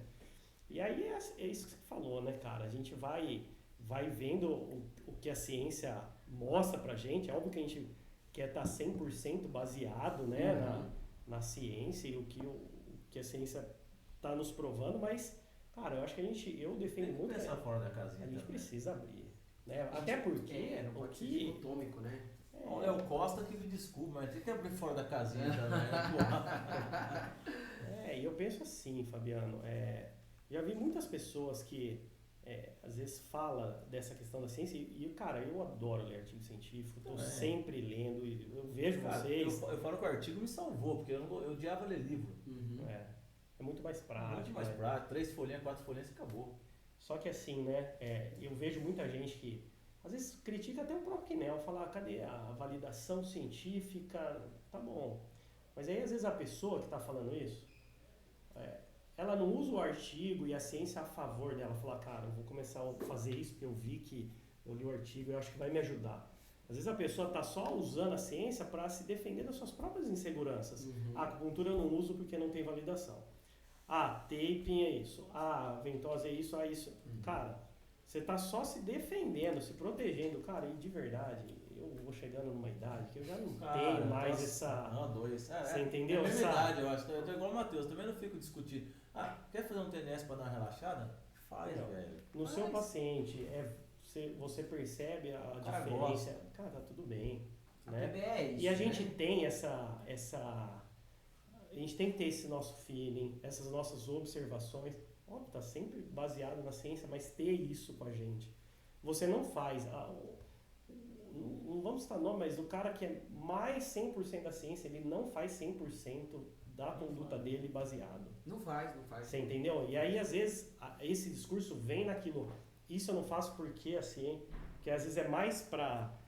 E aí é isso que você falou, né, cara? A gente vai vendo o que a ciência mostra pra gente. É óbvio que a gente quer estar 100% baseado, né, na ciência e o que a ciência está nos provando, mas, cara, eu acho que eu defendo muito... Pensar fora da casinha. A gente precisa abrir, né? Até porque... não pode ser dicotômico, né? O Léo Costa que me desculpa, mas tem que abrir fora da casinha também. E eu penso assim, Fabiano, já vi muitas pessoas que às vezes fala dessa questão da ciência e, cara, eu adoro ler artigo científico, estou sempre lendo, eu vejo vocês... Eu falo que o artigo me salvou, porque eu odiava ler livro. É muito mais prático. Muito mais prático, 3 folhinhas, 4 folhinhas e acabou. Só que assim, né, eu vejo muita gente que às vezes critica até o próprio Knell, fala, cadê a validação científica? Tá bom. Mas aí às vezes a pessoa que está falando isso, ela não usa o artigo e a ciência a favor dela. Fala, cara, eu vou começar a fazer isso porque eu vi que eu li o artigo e eu acho que vai me ajudar. Às vezes a pessoa está só usando a ciência para se defender das suas próprias inseguranças. A acupuntura eu não uso porque não tem validação. Taping é isso. Ventosa é isso, isso. Cara, você está só se defendendo, se protegendo. Cara, e de verdade, eu vou chegando numa idade que eu já não tenho mais essa... Você entendeu? É verdade, eu acho. Eu tô igual o Matheus, também não fico discutindo. Quer fazer um TNS para dar uma relaxada? Faz, velho. No seu paciente, você percebe a diferença. Cara, tá tudo bem. Né? E a gente tem essa... A gente tem que ter esse nosso feeling, essas nossas observações. Óbvio, tá sempre baseado na ciência, mas ter isso com a gente. Você não faz... Não vamos citar nome, mas o cara que é mais 100% da ciência, ele não faz 100% da conduta dele baseado. Não faz. Você entendeu? E aí, às vezes, esse discurso vem naquilo, isso eu não faço porque a ciência, que às vezes é mais pra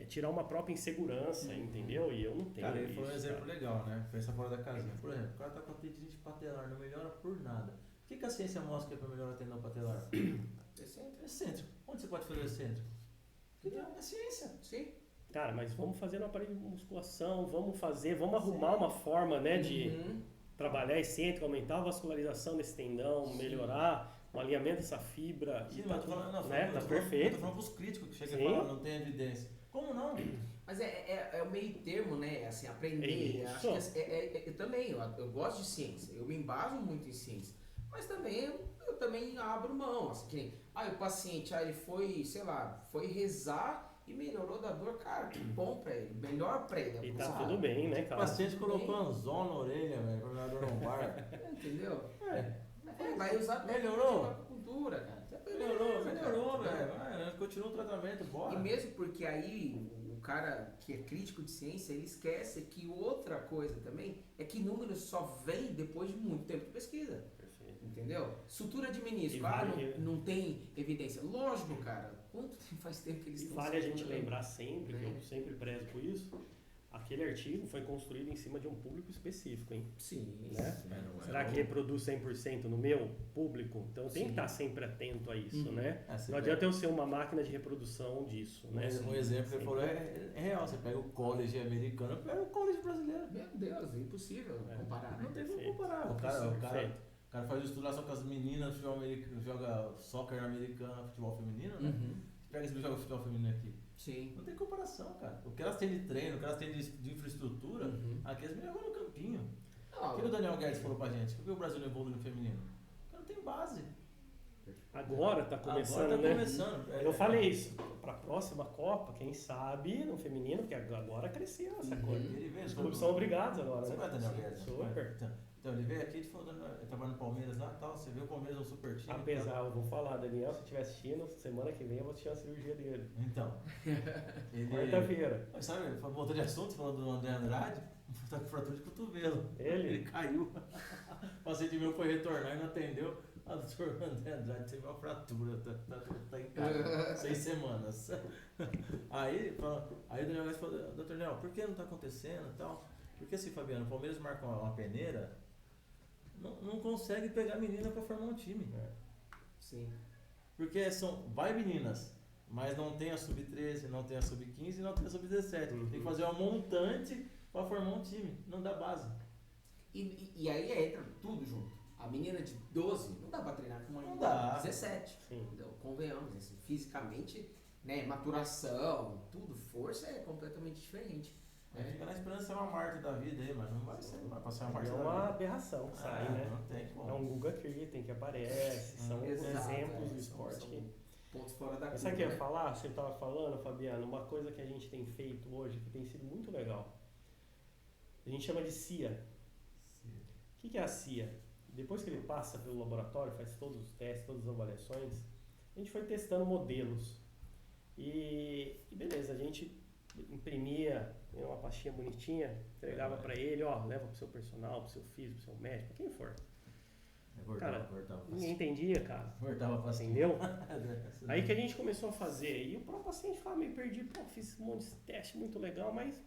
tirar uma própria insegurança, entendeu? E eu não tenho. Cara, ele foi um exemplo legal, né? Pensa fora da casinha. Por exemplo, o cara tá com a tendinite patelar, não melhora por nada. O que a ciência mostra que é pra melhorar a tendão patelar? Excêntrico. Onde você pode fazer excêntrico? É ciência. Sim. Cara, mas vamos fazer no aparelho de musculação, vamos arrumar uma forma, né, de trabalhar excêntrico, aumentar a vascularização desse tendão, melhorar o alinhamento dessa fibra. Sim, mas tá perfeito. Eu tô falando pros críticos que chegam e falam, não tem evidência. Como não? Mas é o meio termo, né? Assim, aprender. Acho que eu também, eu gosto de ciência, eu me embaso muito em ciência. Mas também eu também abro mão. Assim, que nem, o paciente, ele foi, sei lá, foi rezar e melhorou da dor, cara, que bom pra ele, melhor pra ele. E tá tudo bem, né, cara? O paciente colocou anzol na orelha, velho, pra melhorar a dor lombar. Entendeu? Vai usar melhorou? Acupuntura, cara. Melhorou, velho. Continua o tratamento, bora. E mesmo porque aí o cara que é crítico de ciência, ele esquece que outra coisa também é que números só vêm depois de muito tempo de pesquisa. Perfeito. Entendeu? Sutura de menisco, não tem evidência. Lógico, cara. Quanto faz tempo que eles estão... Vale a gente lembrar sempre, que eu sempre prezo por isso, aquele artigo foi construído em cima de um público específico, hein? Sim. Né? Será que reproduz 100% no meu público? Então tem que estar sempre atento a isso, né? Não adianta eu ser uma máquina de reprodução disso, né? Um exemplo que você falou é real. Você pega o college americano, pega o college brasileiro. Meu Deus, é impossível comparar, né? Não tem como comparar. O cara faz estudo lá só com as meninas, joga soccer americano, futebol feminino, né? Você pega esse joga futebol feminino aqui. Sim. Não tem comparação, cara. O que elas têm de treino, o que elas têm de infraestrutura, aqui as meninas vão no campinho. O que o Daniel Guedes falou pra gente? Por que o Brasil não evolui no feminino? Porque não tem base. Agora tá começando, né? Eu falei isso. Pra próxima Copa, quem sabe, no feminino, porque agora cresceu essa coisa. Os clubes são obrigados agora, né? Você vai, Daniel Guedes? Super. Então, ele veio aqui e falou, ele trabalha no Palmeiras lá e tal, você vê o Palmeiras é um super time. Apesar, eu vou falar, Daniel, se estiver assistindo, semana que vem eu vou assistir a cirurgia dele. Então. Quarta-feira. Mas sabe, voltando de assunto, falando do André Andrade, tá com fratura de cotovelo. Ele caiu. O paciente meu foi retornar e não atendeu. A doutor André Andrade teve uma fratura, tá em casa, 6 semanas. Aí o Daniel Guedes falou, doutor Daniel, por que não tá acontecendo e tal? Porque assim, Fabiano, o Palmeiras marca uma peneira, não consegue pegar menina para formar um time. Sim. Porque vai meninas, mas não tem a sub-13, não tem a sub-15 e não tem a sub-17. Tem que fazer uma montante para formar um time, não dá base. E aí entra tudo junto. A menina de 12 não dá para treinar com uma de 17. Então, convenhamos, assim, fisicamente, né, maturação, tudo, força é completamente diferente. Fica na esperança de ser uma Marte da vida aí, mas não vai ser, não vai passar uma Marte da vida. É uma aberração que sai, né? Não tem como. É um Guga Kirten que aparece, são exemplos do esporte. Pontos fora da curva. Sabe o que eu ia falar? Você estava falando, Fabiano, uma coisa que a gente tem feito hoje, que tem sido muito legal. A gente chama de CIA. O que é a CIA? Depois que ele passa pelo laboratório, faz todos os testes, todas as avaliações, a gente foi testando modelos. E beleza, a gente imprimia uma pastinha bonitinha, entregava para ele, leva pro seu personal, pro seu físico, pro seu médico, pra quem for. Cara, ninguém entendia, cara. Entendeu? Aí que a gente começou a fazer, e o próprio paciente ficava meio perdido, fiz um monte de teste muito legal, mas...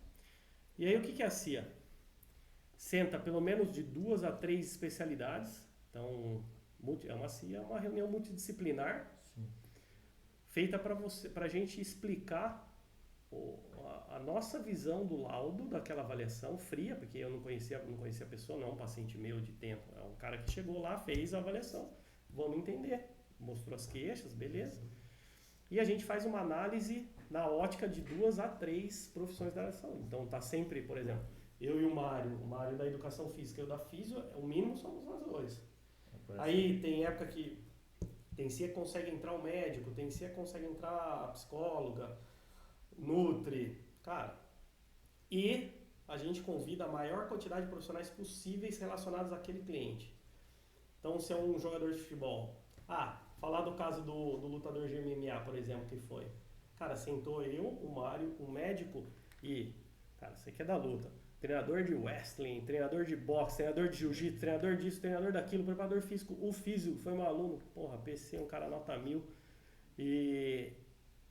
E aí o que é a CIA? Senta pelo menos de 2 a 3 especialidades, então é uma CIA, uma reunião multidisciplinar, feita para a gente explicar a nossa visão do laudo daquela avaliação fria, porque eu não conhecia a pessoa, não é um paciente meu de tempo, é um cara que chegou lá, fez a avaliação, vamos entender, mostrou as queixas, beleza? E a gente faz uma análise na ótica de 2 a 3 profissões da avaliação. Então tá sempre, por exemplo, eu e o Mário da educação física e eu da físio, o mínimo somos nós dois. Aí tem época que tem CIA consegue entrar o médico, tem CIA consegue entrar a psicóloga, nutri, cara. E a gente convida a maior quantidade de profissionais possíveis relacionados àquele cliente. Então, se é um jogador de futebol, falar do caso do lutador de MMA, por exemplo, que foi. Cara, sentou eu, o Mário, o médico e, cara, você que é da luta, treinador de wrestling, treinador de boxe, treinador de jiu-jitsu, treinador disso, treinador daquilo, preparador físico, o físico foi meu aluno, PC, um cara nota 1000, e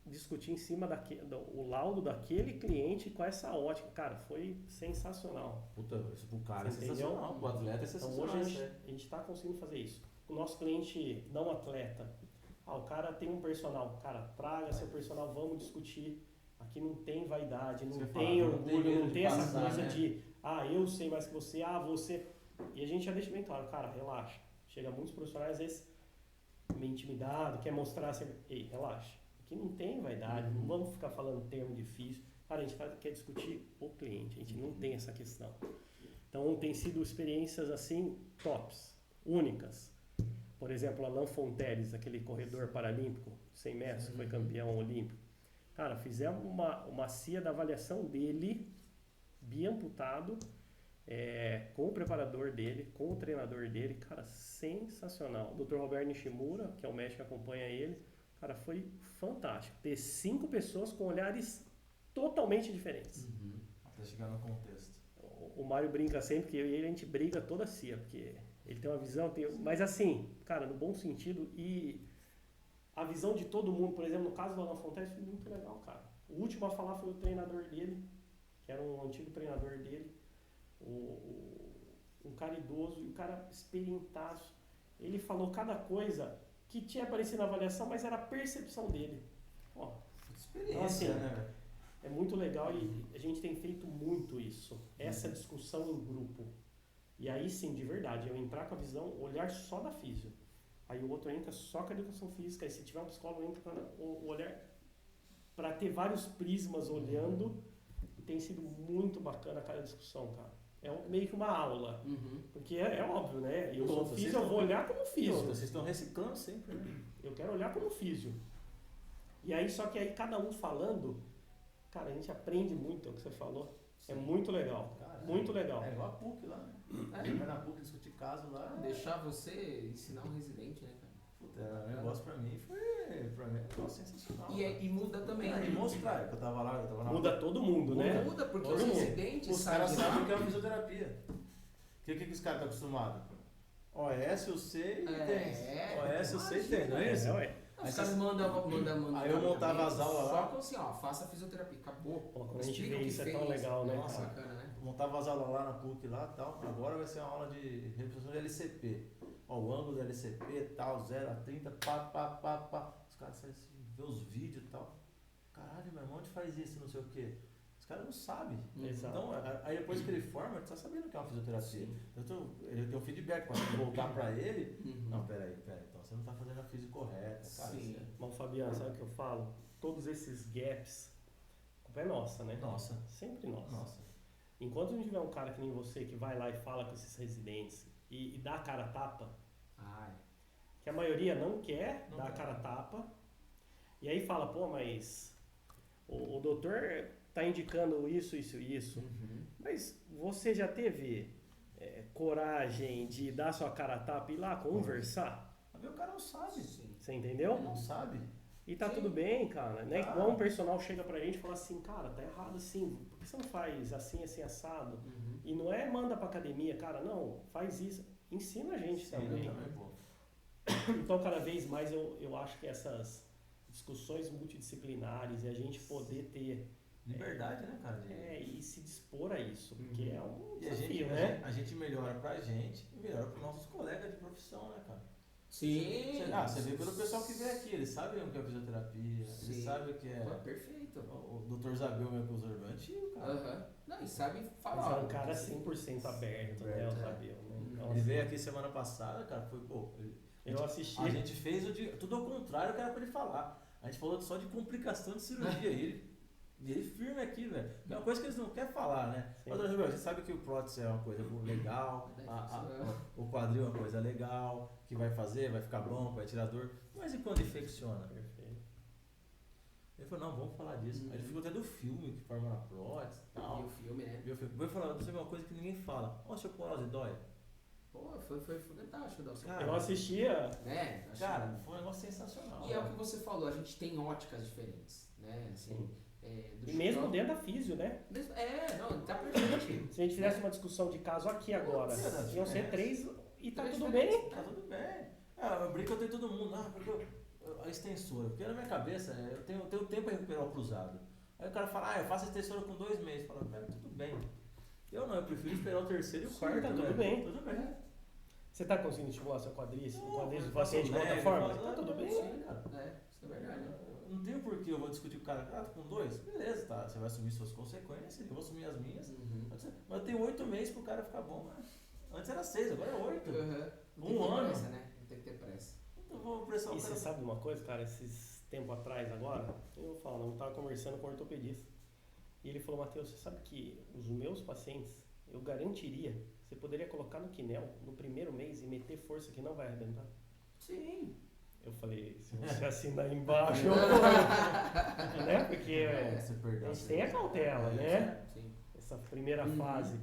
discutir em cima do laudo daquele cliente com essa ótica, cara, foi sensacional. Puta, isso pro cara é sensacional, pro atleta é sensacional. Então hoje a gente está conseguindo fazer isso. O nosso cliente não atleta, o cara tem um personal, cara, traga seu personal, vamos discutir. Aqui não tem vaidade, não tem orgulho, não tem essa coisa de eu sei mais que você, você... E a gente já deixa bem claro, cara, relaxa. Chega muitos profissionais, às vezes, meio intimidado, quer mostrar assim, ei, relaxa. Aqui não tem vaidade, não vamos ficar falando termo difícil. Cara, a gente quer discutir o cliente, a gente não tem essa questão. Então, tem sido experiências assim, tops, únicas. Por exemplo, Alain Fonteles, aquele corredor paralímpico, 100 metros, foi campeão olímpico. Cara, fizemos uma CIA da avaliação dele, biamputado, com o preparador dele, com o treinador dele. Cara, sensacional. O Dr. Roberto Nishimura, que é o médico que acompanha ele, cara, foi fantástico. Ter 5 pessoas com olhares totalmente diferentes. Até chegar no contexto. O Mário brinca sempre que eu e ele, a gente briga toda a CIA, porque ele tem uma visão, mas assim, cara, no bom sentido, e a visão de todo mundo, por exemplo, no caso do Alain Fonteles, foi muito legal, cara. O último a falar foi o treinador dele, que era um antigo treinador dele, um cara idoso e um cara experientaço. Ele falou cada coisa que tinha aparecido na avaliação, mas era a percepção dele. Ó, Experiência, então, assim, né? é muito legal e a gente tem feito muito isso, essa discussão em grupo. E aí sim, de verdade, eu entrar com a visão, olhar só da físio. Aí o outro entra só com a educação física, e se tiver um psicólogo, entra com o olhar para ter vários prismas olhando. E tem sido muito bacana cada discussão, cara. É meio que uma aula. Porque é óbvio, né? Eu sou físio, eu vou olhar como físio. Vocês estão reciclando sempre, né? Eu quero olhar como físio. E aí, só que aí cada um falando, cara, a gente aprende muito, é o que você falou. É muito legal. Cara, muito legal. É igual a PUC lá, né? Vai na PUC discutir caso lá. Deixar você ensinar um residente, né, cara? Puta, era um negócio pra mim foi um negócio sensacional. E muda também. E mostrar, que eu tava lá, eu tava na Muda todo mundo, né? Muda, porque Todo os mundo. residentes Os caras sabem sabem o que é uma fisioterapia. O que os caras estão acostumados? OS, eu sei e tem. OS, eu sei e tem, não é isso? Ué. Os caras mandam. Aí eu montava as aulas lá. Só com assim, ó, faça fisioterapia, acabou. Pô, quando a gente Explica vê o que isso é fez. tão legal, né, Nossa, cara? bacana, né? Montava as aulas lá na PUC lá e tal. Agora vai ser uma aula de representação de LCP. Ó, o ângulo do LCP, tal, 0 a 30, pá. Os caras saem assim, vê os vídeos e tal. Caralho, meu irmão, onde faz isso, não sei o quê. Os caras não sabem. Exato. Então, aí depois que ele forma, ele tá sabendo o que é uma fisioterapia. Sim. Ele tem um feedback, pra voltar pra ele. Não, peraí, então você não tá fazendo a física correta, cara. Sim. Mas, Fabiano, sabe o que eu falo? Todos esses gaps, a culpa é nossa, né? Nossa. Sempre nossa. Nossa. Enquanto não tiver um cara que nem você que vai lá e fala com esses residentes e dá a cara a tapa, que a maioria não quer dar a cara a tapa, e aí fala, pô, mas o doutor tá indicando isso. Mas você já teve coragem de dar sua cara a tapa e ir lá conversar? Mas o cara não sabe. Você entendeu? Não sabe. E tá tudo bem, cara, né? Igual um personal chega pra gente e fala assim, cara, tá errado assim, por que você não faz assim, assado? E não é manda pra academia, cara, não, faz isso, ensina a gente também. Pô. Então, cada vez mais eu acho que essas discussões multidisciplinares e a gente poder ter Liberdade, né, cara? e se dispor a isso, porque é um E desafio, né? a gente melhora pra gente e melhora pros nossos colegas de profissão, né, cara? Sim. Você vê pelo pessoal que vem aqui, eles sabem o que é fisioterapia, eles sabem o que é. Perfeito. O Dr. Zabel, meu professor, é antigo, cara. Não, e sabe Mas falar. é um cara 100% aberto, né, o Zabel, né? Então, Ele assim, veio aqui semana passada, cara, foi, pô. eu assisti. A gente fez tudo ao contrário que era pra ele falar. A gente falou só de complicação de cirurgia. E ele firme aqui, velho. É uma coisa que eles não querem falar, né? Sim. Mas, a gente sabe que o prótese é uma coisa legal, o quadril é uma coisa legal, que vai fazer, vai ficar bom, vai tirar dor. Mas e quando infecciona? Perfeito. Ele falou, não, vamos falar disso. Aí ele ficou até do filme que forma na prótese e tal. E o filme, né? Viu o filme? Vou falar, você vê uma coisa que ninguém fala. Osteoporose dói? Pô, foi fantástico da sua. Eu assistia. Né? Cara, foi um negócio sensacional. E é o que você falou, a gente tem óticas diferentes, né? Assim, E mesmo dentro da físio, né? Não, tá perfeito. Se a gente fizesse uma discussão de caso aqui agora, iam ser 3 e tá Três tudo diferentes. bem. Tá tudo bem. Eu brinco, eu tenho todo mundo. Porque a extensora. Porque na minha cabeça, eu tenho tempo para recuperar o cruzado. Aí o cara fala, eu faço a extensora com 2 meses. Fala, tudo bem. Eu não, eu prefiro esperar o terceiro e o quarto. Tá tudo bem. Tudo bem. Você tá conseguindo estimular seu quadríceps, o quadríceps do faço paciente de outra leve, forma? faço- Tá tudo bem. Sim, cara. Isso é verdade. Não tem porquê eu vou discutir com o cara, tá com 2? Beleza, tá. Você vai assumir suas consequências, eu vou assumir as minhas. Mas eu tenho 8 meses pro cara ficar bom, né? Antes era 6, agora é 8. Não tem que ter ano. pressa, né? Não tem que ter pressa. Então vou pressar o E cara. você sabe de uma coisa, cara? Esses tempos atrás agora, eu vou falar, eu tava conversando com um ortopedista. E ele falou, Matheus, você sabe que os meus pacientes, eu garantiria, você poderia colocar no quinel no primeiro mês e meter força que não vai arrebentar? Sim. Eu falei, se você assinar embaixo, eu vou. Né? Porque Você perdeu. a gente tem a cautela, né? Sim. Essa primeira fase.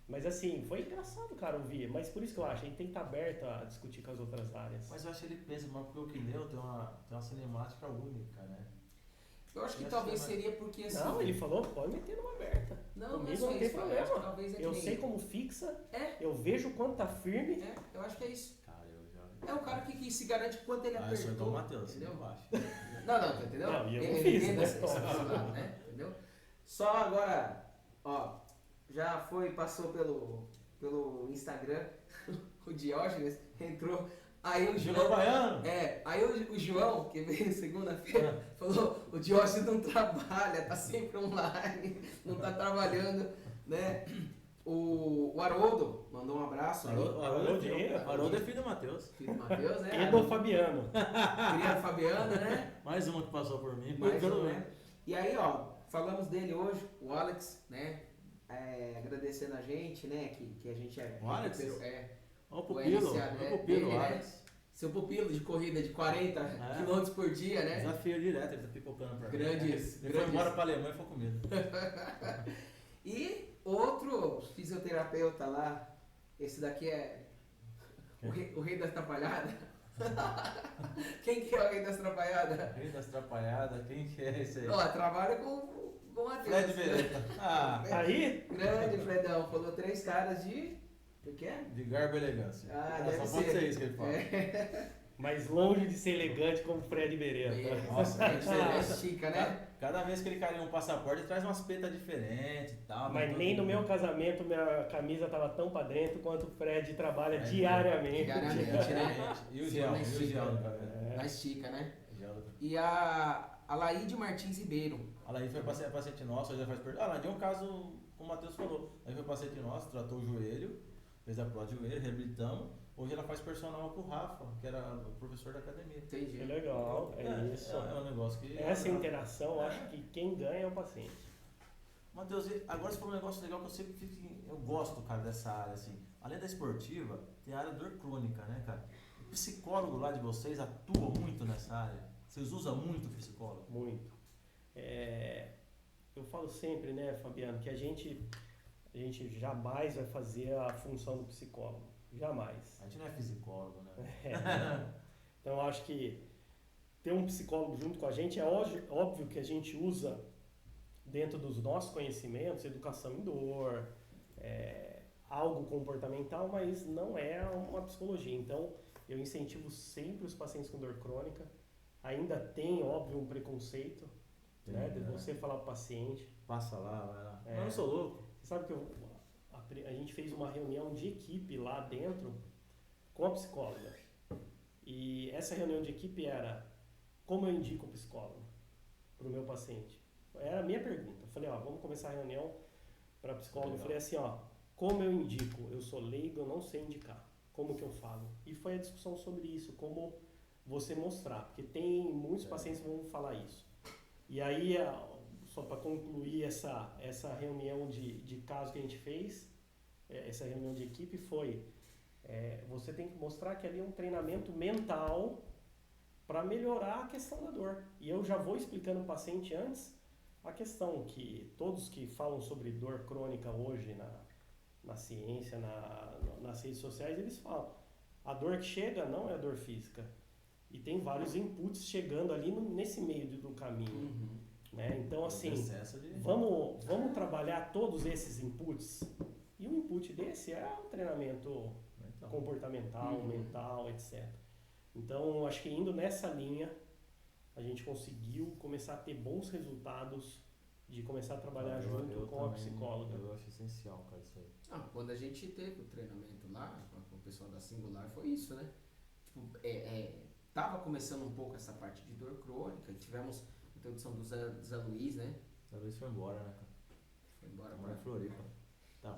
Mas assim, foi engraçado, cara, ouvir. Mas por isso que eu acho, a gente tem que estar aberto a discutir com as outras áreas. Mas eu acho que ele pensa, mas porque o pneu tem uma cinemática única, né? Eu acho que Eu talvez acho que seria porque assim. Não, ele falou, pode meter numa aberta. Não, Comigo é só não tem isso, problema. eu acho que talvez é que Eu nem- sei como fixa, É, eu vejo quanto tá firme. eu acho que é isso. Cara, eu já. É o cara que se garante quanto ele Eu sou igual apertou. o Matheus, assim, entendeu? embaixo. Não, entendeu? Não, e eu Ele fiz, entende né? esse lado, né? Entendeu? Só agora, Ó, passou pelo Instagram, o Diógenes entrou. Aí o João Baiano? Aí o João, que veio segunda-feira, falou, o Diógenes não trabalha, tá sempre online, não tá trabalhando, né? O Haroldo mandou um abraço. Haroldo é filho do Matheus. Filho do Matheus, né? E do Fabiano. Queria Fabiano, né? Mais uma que passou por mim. Mais um, né? E aí, ó, falamos dele hoje, o Alex, né? Agradecendo a gente, né? Que a gente o Alex? O pupilo, o Alex. Seu pupilo de corrida de 40 km por dia, né? Desafio direto, ele tá pipocando pra mim. Ele foi embora pra Alemanha e foi comigo. E outro fisioterapeuta lá, esse daqui é o rei das atrapalhadas. Quem que é o rei das atrapalhadas? Rei das atrapalhadas, quem que é esse aí? Ó, trabalha com o Matheus. Fred Vereta. Aí? Grande Fredão, falou 3 caras de... O que é? De garbo e elegância. Deve só pode ser isso que ele fala. Mas longe de ser elegante como Fred Vereta. Nossa, é chica, né? Cada vez que ele carinha um passaporte, ele traz umas petas diferentes e tal. Mas nem no meu casamento minha camisa tava tão pra dentro quanto o Fred trabalha diariamente. Diariamente, né? E o Gel no cabelo. Mais chica, né? E a Laíde Martins Ribeiro. A Laíde foi paciente nossa, hoje já faz pergunta. A Laíde é um caso, como o Matheus falou. Aí foi paciente nosso, tratou o joelho, fez a prova de joelho, reabilitamos. Hoje ela faz personal com o Rafa, que era o professor da academia. Entendi. Que legal, isso. É um negócio que... Essa interação, acho que quem ganha é o paciente. Matheus, agora você falou um negócio legal que eu sempre eu gosto, cara, dessa área, assim. Além da esportiva, tem a área dor crônica, né, cara? O psicólogo lá de vocês atua muito nessa área? Vocês usam muito o psicólogo? Muito. Eu falo sempre, né, Fabiano, que a gente jamais vai fazer a função do psicólogo. Jamais. A gente não é psicólogo, né? Então, eu acho que ter um psicólogo junto com a gente é óbvio que a gente usa dentro dos nossos conhecimentos, educação em dor, algo comportamental, mas não é uma psicologia. Então, eu incentivo sempre os pacientes com dor crônica. Ainda tem, óbvio, um preconceito, né, de você falar para o paciente. Passa lá, vai lá. Eu não sou louco. Você sabe que a gente fez uma reunião de equipe lá dentro com a psicóloga. E essa reunião de equipe era: como eu indico o psicólogo para o meu paciente? Era a minha pergunta. Eu falei, vamos começar a reunião para psicólogo. Eu falei assim, como eu indico? Eu sou leigo, eu não sei indicar. Como que eu falo? E foi a discussão sobre isso, como você mostrar. Porque tem muitos pacientes que vão falar isso. E aí, só para concluir essa reunião de caso que a gente fez, essa reunião de equipe foi, você tem que mostrar que ali é um treinamento mental para melhorar a questão da dor. E eu já vou explicando ao paciente antes a questão que todos que falam sobre dor crônica hoje na ciência, nas redes sociais, eles falam, a dor que chega não é a dor física. E tem vários inputs chegando ali nesse meio do caminho. Né? Então, assim, vamos trabalhar todos esses inputs. E um input desse é o treinamento comportamental, mental, etc. Então, acho que indo nessa linha, a gente conseguiu começar a ter bons resultados de começar a trabalhar junto com a psicóloga. Eu acho essencial, cara, isso aí. Quando a gente teve o treinamento lá, com o pessoal da Singular, foi isso, né? Tipo, tava começando um pouco essa parte de dor crônica, e tivemos a introdução do Zé Luiz, né? Zé Luiz foi embora, né, cara? Foi embora pra Floripa.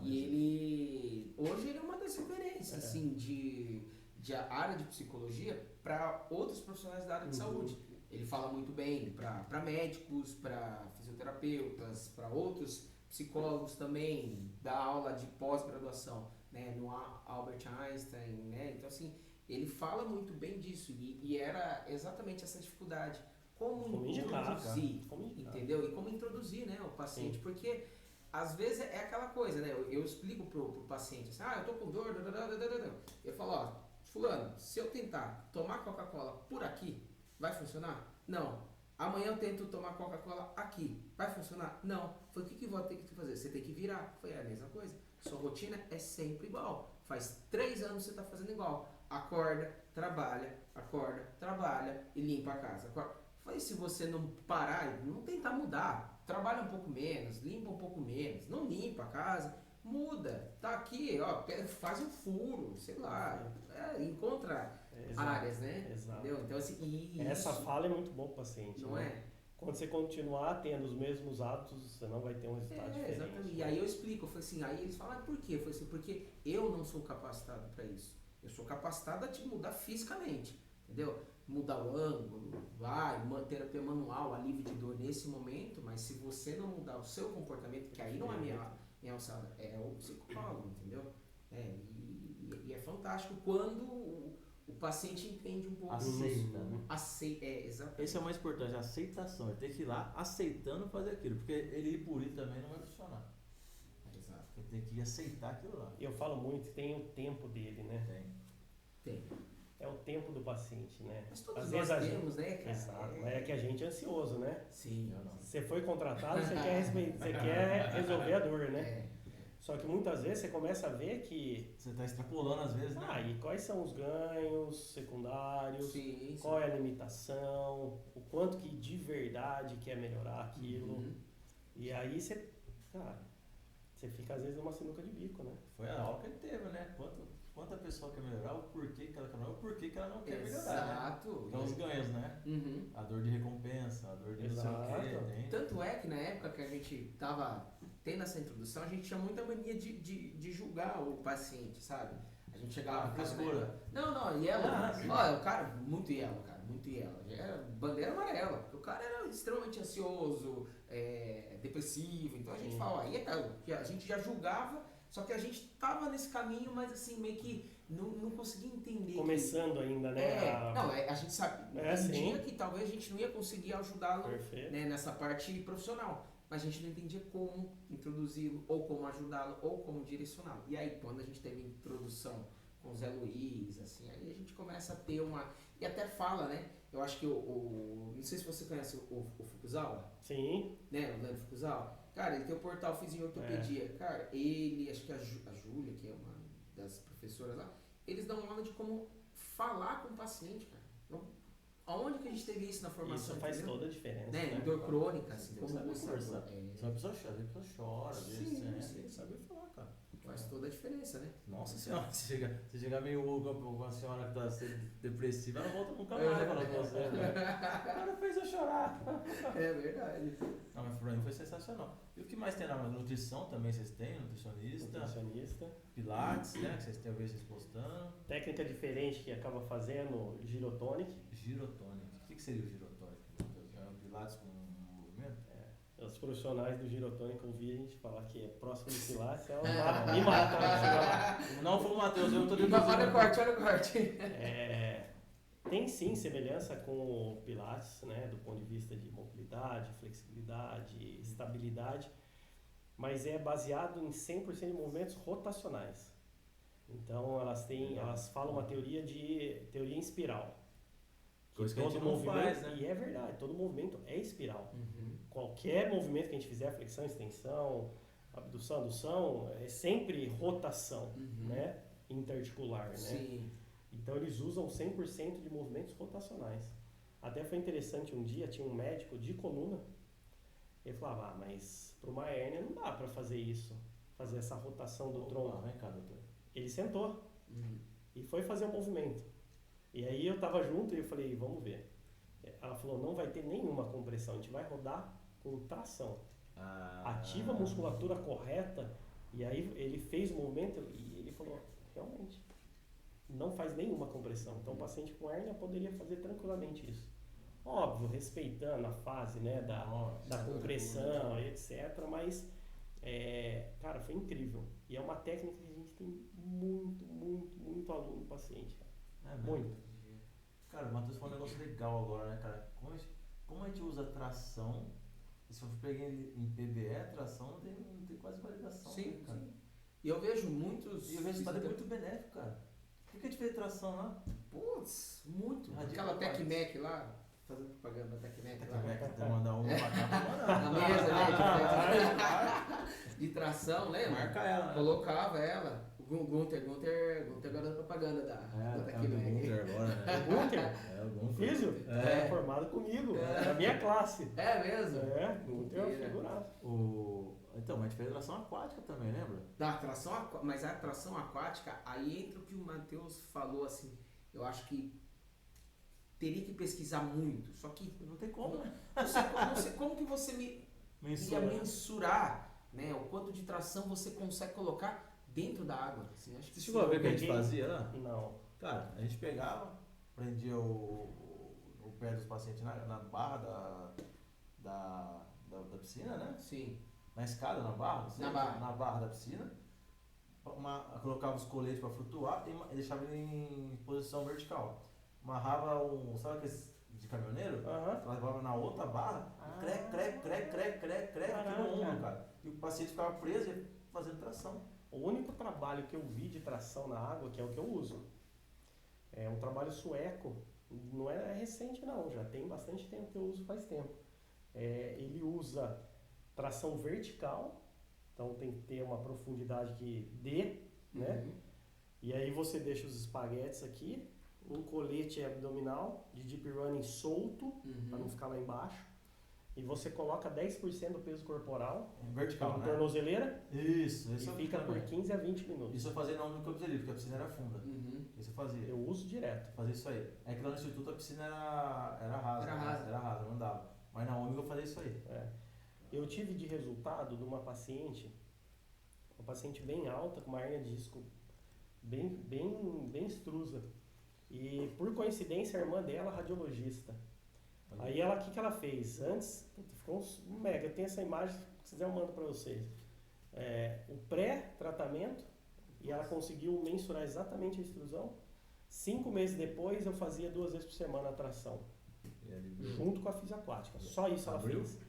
E hoje ele é uma das referências, assim, de área de psicologia para outros profissionais da área de saúde. Ele fala muito bem para médicos, para fisioterapeutas, para outros psicólogos também, dá aula de pós-graduação, né, no Albert Einstein, né? Então, assim, ele fala muito bem disso e era exatamente essa dificuldade. Como introduzir, entendeu? E como introduzir, né, o paciente, porque às vezes é aquela coisa, né? Eu explico pro paciente assim, eu tô com dor, eu falo, fulano, se eu tentar tomar Coca-Cola por aqui, vai funcionar? Não. Amanhã eu tento tomar Coca-Cola aqui, vai funcionar? Não. Foi o que vou ter que fazer? Você tem que virar. Foi a mesma coisa. Sua rotina é sempre igual. Faz 3 anos que você tá fazendo igual. Acorda, trabalha e limpa a casa. Foi se você não parar e não tentar mudar, trabalha um pouco menos, limpa um pouco menos, não limpa a casa, muda, tá aqui, ó, faz um furo, sei lá, encontra áreas, né? Exato. Entendeu? Então, assim, essa fala é muito bom pro paciente. Não né? é? Quando você continuar tendo os mesmos hábitos, você não vai ter um resultado diferente. Exatamente. E aí eu explico, eu falei assim, aí eles falam, por quê? Eu falei assim, porque eu não sou capacitado para isso. Eu sou capacitado a te mudar fisicamente, entendeu? Mudar o ângulo, terapia manual, alívio de dor nesse momento, mas se você não mudar o seu comportamento, que aí não é minha alçada, é o psicólogo, entendeu? E é fantástico quando o paciente entende um pouco. Aceita, né? Exatamente. Esse é o mais importante, a aceitação. Ele tem que ir lá aceitando fazer aquilo, porque ele ir por ir também não vai funcionar. Exato. Ele tem que aceitar aquilo lá. Eu falo muito, tem o tempo dele, né? Tem. É o tempo do paciente, né? Mas todos Às nós vezes temos, né, cara? Exato, mas é que a gente é ansioso, né? Sim. Você foi contratado, você quer resolver a dor, né? Só que muitas vezes você começa a ver que... Você está extrapolando às vezes, né? E quais são os ganhos secundários, Sim. qual é a limitação, o quanto que de verdade quer melhorar aquilo. Uhum. E aí você, cara, você fica às vezes numa sinuca de bico, né? Foi a aula que ele teve, né? Quanta pessoa quer melhorar, o porquê que ela quer melhorar, o porquê que ela não quer melhorar, né? Exato. Então os ganhos, né? Uhum. A dor de recompensa, a dor de não sei o quê. Tanto é que na época que a gente tava tendo essa introdução, a gente tinha muita mania de julgar o paciente, sabe? A gente chegava pra frescura. Não, o cara, muito yellow. Era bandeira amarela, porque o cara era extremamente ansioso, depressivo, então a gente fala, a gente já julgava, só que a gente tava nesse caminho, mas assim, meio que não conseguia entender. Começando ainda, né? A gente sabe, entendia que talvez a gente não ia conseguir ajudá-lo, né, nessa parte profissional. Mas a gente não entendia como introduzi-lo, ou como ajudá-lo, ou como direcioná-lo. E aí, quando a gente teve a introdução com o Zé Luiz, assim, aí a gente começa a ter uma... E até fala, né? Eu acho que não sei se você conhece o Fukuzawa. Sim. Né? O Leandro Fukuzawa. Cara, ele tem o portal Fisiortopedia. Cara, ele, acho que a Júlia, que é uma das professoras lá, eles dão aula de como falar com o paciente, cara. Aonde que a gente teve isso na formação? Isso faz toda a diferença. Né? Dor crônica, assim, como você conversar. A pessoa chora, às vezes. Sim. Sabe falar, cara. Faz toda a diferença, né? Nossa senhora, você chega meio com a senhora que tá depressiva, ela volta nunca mais a falar com você, né? O cara fez eu chorar. É verdade. Não, mas pra mim foi sensacional. E o que mais tem na nutrição também vocês têm? Nutricionista. Pilates, né? Que vocês têm, eu vejo vocês postando. Técnica diferente que acaba fazendo girotonic. O que seria o girotonic? É um Pilates com movimento? Os profissionais do girotônico ouvi a gente falar que é próximo do Pilates, me mata. Não foi o Matheus, eu tô deduzindo. Olha o corte. Tem sim semelhança com o Pilates, né, do ponto de vista de mobilidade, flexibilidade, estabilidade, mas é baseado em 100% de movimentos rotacionais. Então elas falam uma teoria em espiral. Coisa que a gente não faz, né? E é verdade, todo movimento é espiral. Uhum. Qualquer movimento que a gente fizer, flexão, extensão, abdução, adução, é sempre rotação, né? Interarticular, né? Sim. Então eles usam 100% de movimentos rotacionais. Até foi interessante, um dia tinha um médico de coluna, ele falava, mas para uma hérnia não dá para fazer isso, fazer essa rotação do tronco. Vem cá, doutor. Ele sentou e foi fazer o movimento. E aí eu tava junto e eu falei, vamos ver. Ela falou, não vai ter nenhuma compressão, a gente vai rodar com tração. Ativa a musculatura correta. E aí ele fez o movimento e ele falou, realmente, não faz nenhuma compressão. Então o paciente com hérnia poderia fazer tranquilamente isso. Óbvio, respeitando a fase, né, da compressão, etc. Mas, cara, foi incrível. E é uma técnica que a gente tem muito aluno no paciente. Muito. Cara, o Matheus falou um negócio legal agora, né, cara? Como a gente usa tração, e se eu peguei em PBE, tração não tem quase validação. Sim, né, cara? sim. E eu vejo muitos... E eu vejo isso muito benéfico, cara. Por que a gente fez tração lá? Putz, muito. Radical Aquela TecMac lá, fazendo propaganda da TecMac lá. TecMac, tá mandar uma pra cá, na mesa, né? De tração, lembra? Marca ela, né? Colocava ela. O Gunther agora da propaganda da TecMac. É o Gunther agora, né? O Gunther? É o Gunther. Físio? É formado comigo, na minha classe. É mesmo? Não tem uma figuraça. Então, mas a gente fez atração aquática também, lembra? Mas a atração aquática, aí entra o que o Matheus falou, assim, eu acho que teria que pesquisar muito, só que não tem como, né? Não sei como que você iria mensurar, né, o quanto de tração você consegue colocar dentro da água. Assim, acho que você chegou a ver o que a gente fazia lá? Não. Cara, a gente pegava, prendia o pé dos pacientes na barra da piscina, né? Sim. Na escada, na barra? Na barra da piscina. Colocava os coletes para flutuar e deixava ele em posição vertical. Amarrava sabe aqueles de caminhoneiro? Levava na outra barra, creque aqui no ombro, cara. E o paciente ficava preso e fazendo tração. O único trabalho que eu vi de tração na água, que é o que eu uso, é um trabalho sueco, não é recente não, já tem bastante tempo que eu uso, faz tempo. Ele usa tração vertical, então tem que ter uma profundidade que dê, né? E aí você deixa os espaguetes aqui, um colete abdominal de deep running solto, para não ficar lá embaixo. E você coloca 10% do peso corporal vertical, na tornozeleira. Isso e fica por 15 a 20 minutos. Isso eu fazia na única observia, porque a piscina era funda. Isso eu fazia. Eu uso direto. Fazia isso aí. É que lá no instituto a piscina era rasa. Era rasa, não dava. Mas na ômega eu fazia isso aí. Eu tive de resultado de uma paciente bem alta, com uma hérnia de disco bem extrusa. E por coincidência a irmã dela é radiologista. Aí o que ela fez? Antes, ficou um mega, eu tenho essa imagem, se quiser eu mando para vocês. O pré-tratamento, e ela conseguiu mensurar exatamente a extrusão. 5 meses depois eu fazia 2 vezes por semana a tração, junto com a fisioaquática. Só isso ela fez.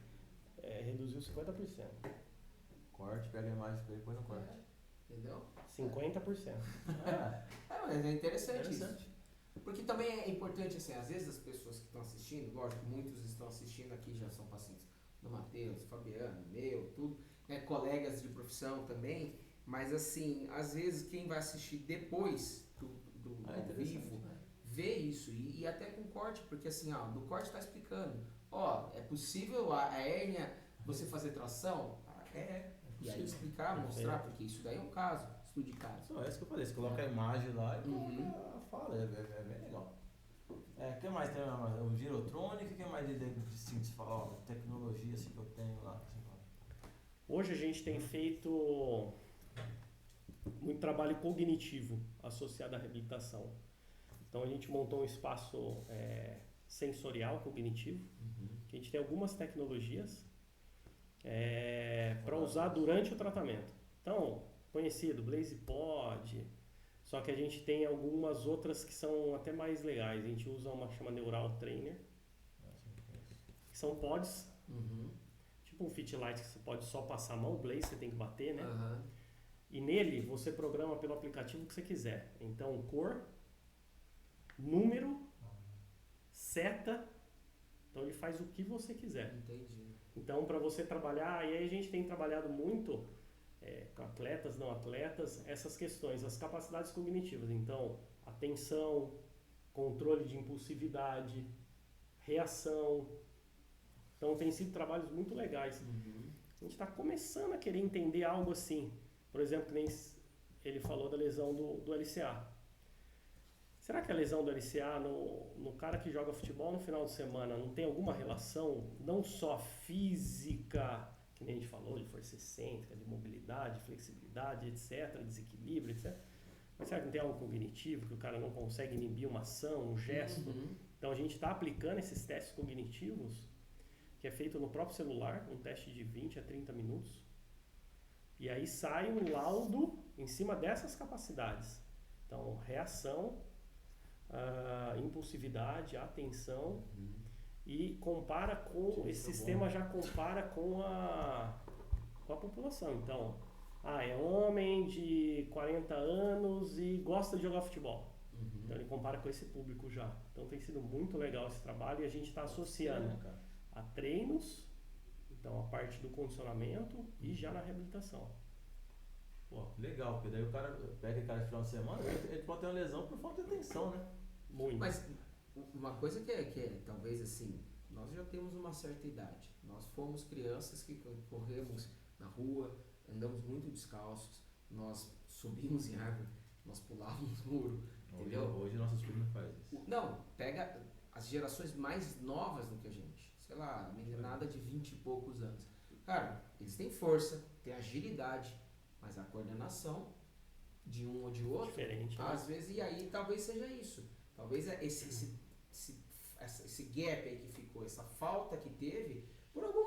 Reduziu 50%. Corte, pega a imagem e depois no corte. Entendeu? 50%. Mas é interessante isso. Porque também é importante, assim, às vezes as pessoas que estão assistindo, lógico, muitos estão assistindo aqui, já são pacientes do Matheus, Fabiano, meu, tudo, né, colegas de profissão também, mas assim, às vezes quem vai assistir depois do ao vivo, vê isso, e até com corte, porque assim, do corte está explicando, é possível a hérnia você fazer tração? E aí explicar, mostrar, porque isso daí é um caso, estudo de caso. É isso que eu falei, você coloca a imagem lá e coloca a fala, é bem legal. O que mais tem? O girotrônico, o que mais de distinto falar? Tecnologia assim, que eu tenho lá. Hoje a gente tem feito muito trabalho cognitivo associado à reabilitação. Então a gente montou um espaço sensorial cognitivo, que a gente tem algumas tecnologias para usar durante o tratamento. Então, conhecido, BlazePod, só que a gente tem algumas outras que são até mais legais. A gente usa uma que chama Neural Trainer, que são pods, tipo um Fitlight que você pode só passar a mão, o Blaze você tem que bater, né? E nele você programa pelo aplicativo que você quiser. Então, cor, número, seta, então ele faz o que você quiser. Entendi. Então, para você trabalhar, e aí a gente tem trabalhado muito com atletas, não atletas, essas questões, as capacidades cognitivas. Então, atenção, controle de impulsividade, reação. Então, tem sido trabalhos muito legais. A gente está começando a querer entender algo assim. Por exemplo, nem ele falou da lesão do LCA. Será que a lesão do LCA no cara que joga futebol no final de semana não tem alguma relação, não só física, que nem a gente falou, de força excêntrica, de mobilidade, flexibilidade, etc., desequilíbrio, etc. Mas será que não tem algo cognitivo, que o cara não consegue inibir uma ação, um gesto? Então a gente está aplicando esses testes cognitivos, que é feito no próprio celular, um teste de 20 a 30 minutos, e aí sai um laudo em cima dessas capacidades. Então, reação, impulsividade, atenção, e compara com, esse sistema já compara com a população. Então, é homem de 40 anos e gosta de jogar futebol. Então ele compara com esse público já. Então tem sido muito legal esse trabalho, e a gente está associando a treinos, então a parte do condicionamento, e já na reabilitação. Pô, legal, porque daí o cara pega aquele cara de final de semana, ele pode ter uma lesão por falta de atenção, né? Muito. Mas uma coisa que é talvez assim, nós já temos uma certa idade. Nós fomos crianças que corremos na rua, andamos muito descalços, nós subimos em árvore, nós pulávamos muro, entendeu? Hoje nossos filhos não fazem isso. Não, pega as gerações mais novas do que a gente. Sei lá, meninada de 20 e poucos anos. Cara, eles têm força, têm agilidade, mas a coordenação de um ou de outro, Diferente, né? às vezes, e aí talvez seja isso. Talvez esse gap aí que ficou, essa falta que teve, por algum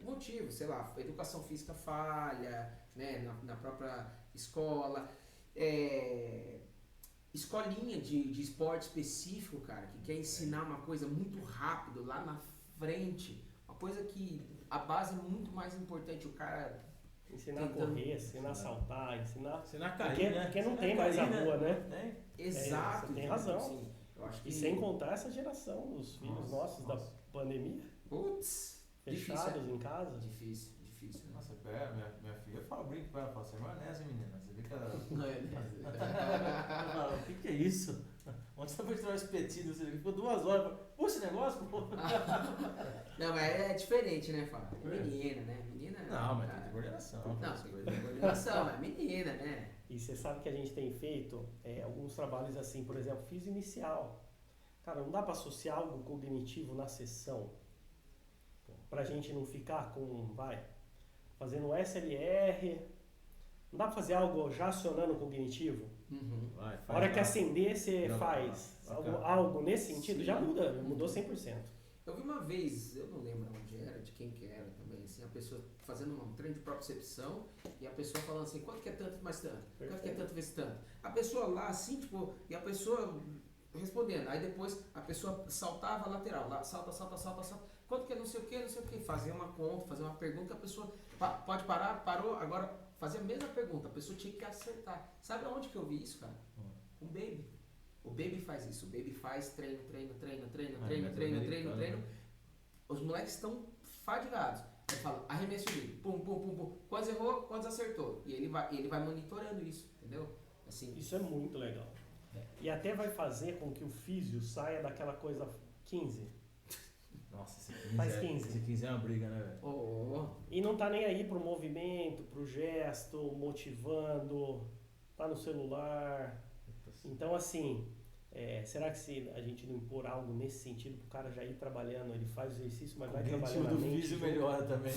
motivo, sei lá, educação física falha, né, na própria escola, escolinha de esporte específico, cara, que quer ensinar uma coisa muito rápido, lá na frente, uma coisa que a base é muito mais importante, o cara... Ensinar a correr, ensinar a saltar, ensinar a cair, né? Porque não tem mais a rua, né? Tem. Exato. Você tem razão. Assim, eu acho que... E sem contar essa geração, os filhos nossos da pandemia, Putz, fechados difícil, em casa. Difícil. Né? Nossa, minha filha, eu brinco com ela, falo, você é maionese, menina. Você vê que ela... O que é isso? Onde você foi tirar o espetinho? Você ficou 2 horas. Pô, esse negócio, pô. Não, mas é diferente, né, Fábio? Menina, né? Menina... Não, mas tem coordenação. Não, tem coordenação, é menina, né? E você sabe que a gente tem feito alguns trabalhos assim, por exemplo, fiz inicial. Cara, não dá para associar algo cognitivo na sessão? Pra gente não ficar fazendo um SLR. Não dá pra fazer algo já acionando o cognitivo? Uhum. A hora que acender, você faz algo nesse sentido, Sim. já mudou 100%. Eu vi uma vez, eu não lembro onde era, de quem que era também, assim, a pessoa fazendo um treino de propriocepção e a pessoa falando assim, quanto que é tanto mais tanto? Quanto que é tanto vezes tanto? A pessoa lá assim, tipo, e a pessoa respondendo, aí depois a pessoa saltava a lateral, lá, salta, quanto que é não sei o que, fazia uma conta, fazia uma pergunta, a pessoa pode parar, parou, agora fazia a mesma pergunta, a pessoa tinha que acertar. Sabe aonde que eu vi isso, cara? Com o Baby. O Baby faz isso, o Baby faz treino. Os moleques estão fadigados. Ele fala, arremesso livre, pum. Quantos errou, quantos acertou. E ele vai monitorando isso, entendeu? Assim, Isso é muito legal. E até vai fazer com que o físio saia daquela coisa 15. Nossa, esse 15, Faz 15. Esse 15 é uma briga, né, velho? E não tá nem aí pro movimento, pro gesto, motivando, tá no celular. Então, assim, será que se a gente não impor algo nesse sentido, pro cara já ir trabalhando, ele faz o exercício, mas vai trabalhando O do físio melhora também.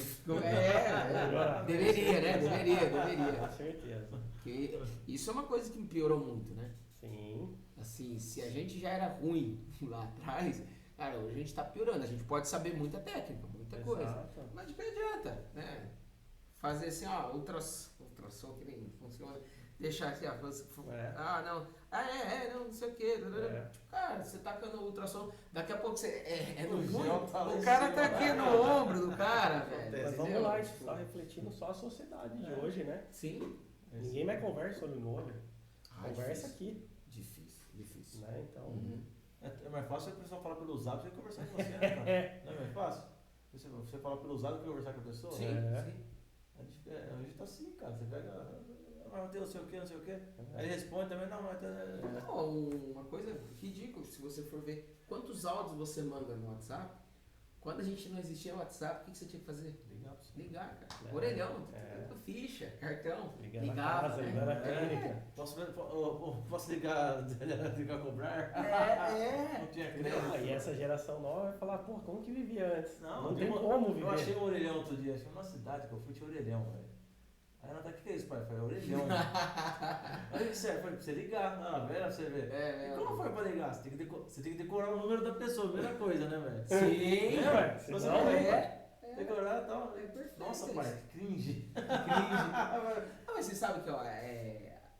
Deveria, né? Deveria. Com certeza. Porque isso é uma coisa que piorou muito, né? Sim. Assim, se a gente já era ruim lá atrás, cara, hoje a gente tá piorando. A gente pode saber muita técnica, muita coisa. Exato. Mas de que adianta, né? Fazer assim, ó, ultrassom que nem funciona. Deixar assim, ó, não sei o que. Tipo, cara, você tacando o ultrassom, daqui a pouco você no punho, o cara tá aqui no ombro do cara, velho. Mas vamos lá, isso está refletindo só a sociedade de hoje, né? Sim. Ninguém mais conversa olho no olho. Conversa Difícil. aqui. Difícil. Né? Então, É mais fácil a pessoa falar pelo zap do que conversar com você, né, cara? Não é mais fácil? Você fala pelo zap do que conversar com a pessoa? Sim. Hoje tá assim, cara. Você pega... Mas não sei o que. Aí ele responde também, não, mas... Não, uma coisa ridícula, se você for ver quantos áudios você manda no WhatsApp. Quando a gente não existia no WhatsApp, o que você tinha que fazer? Ligar, cara. Orelhão, ficha, cartão. Ligava, ligar na clínica. Posso ligar a cobrar? Não tinha crédito. E essa geração nova vai falar, pô, como que vivia antes? Não tem como viver. Eu achei um orelhão outro dia, achei uma cidade que eu fui, tinha orelhão, velho. Aí ela tá, o que é isso, pai? Eu falei, orelhão. Aí que serve? Pra você ligar, velho, pra você ver. E como foi pra ligar? Você tem que decorar o número da pessoa, primeira coisa, né, velho? Sim, velho. Se você não decorar e tal. Perfeito. Nossa, pai, cringe. Não, mas você sabe que, ó,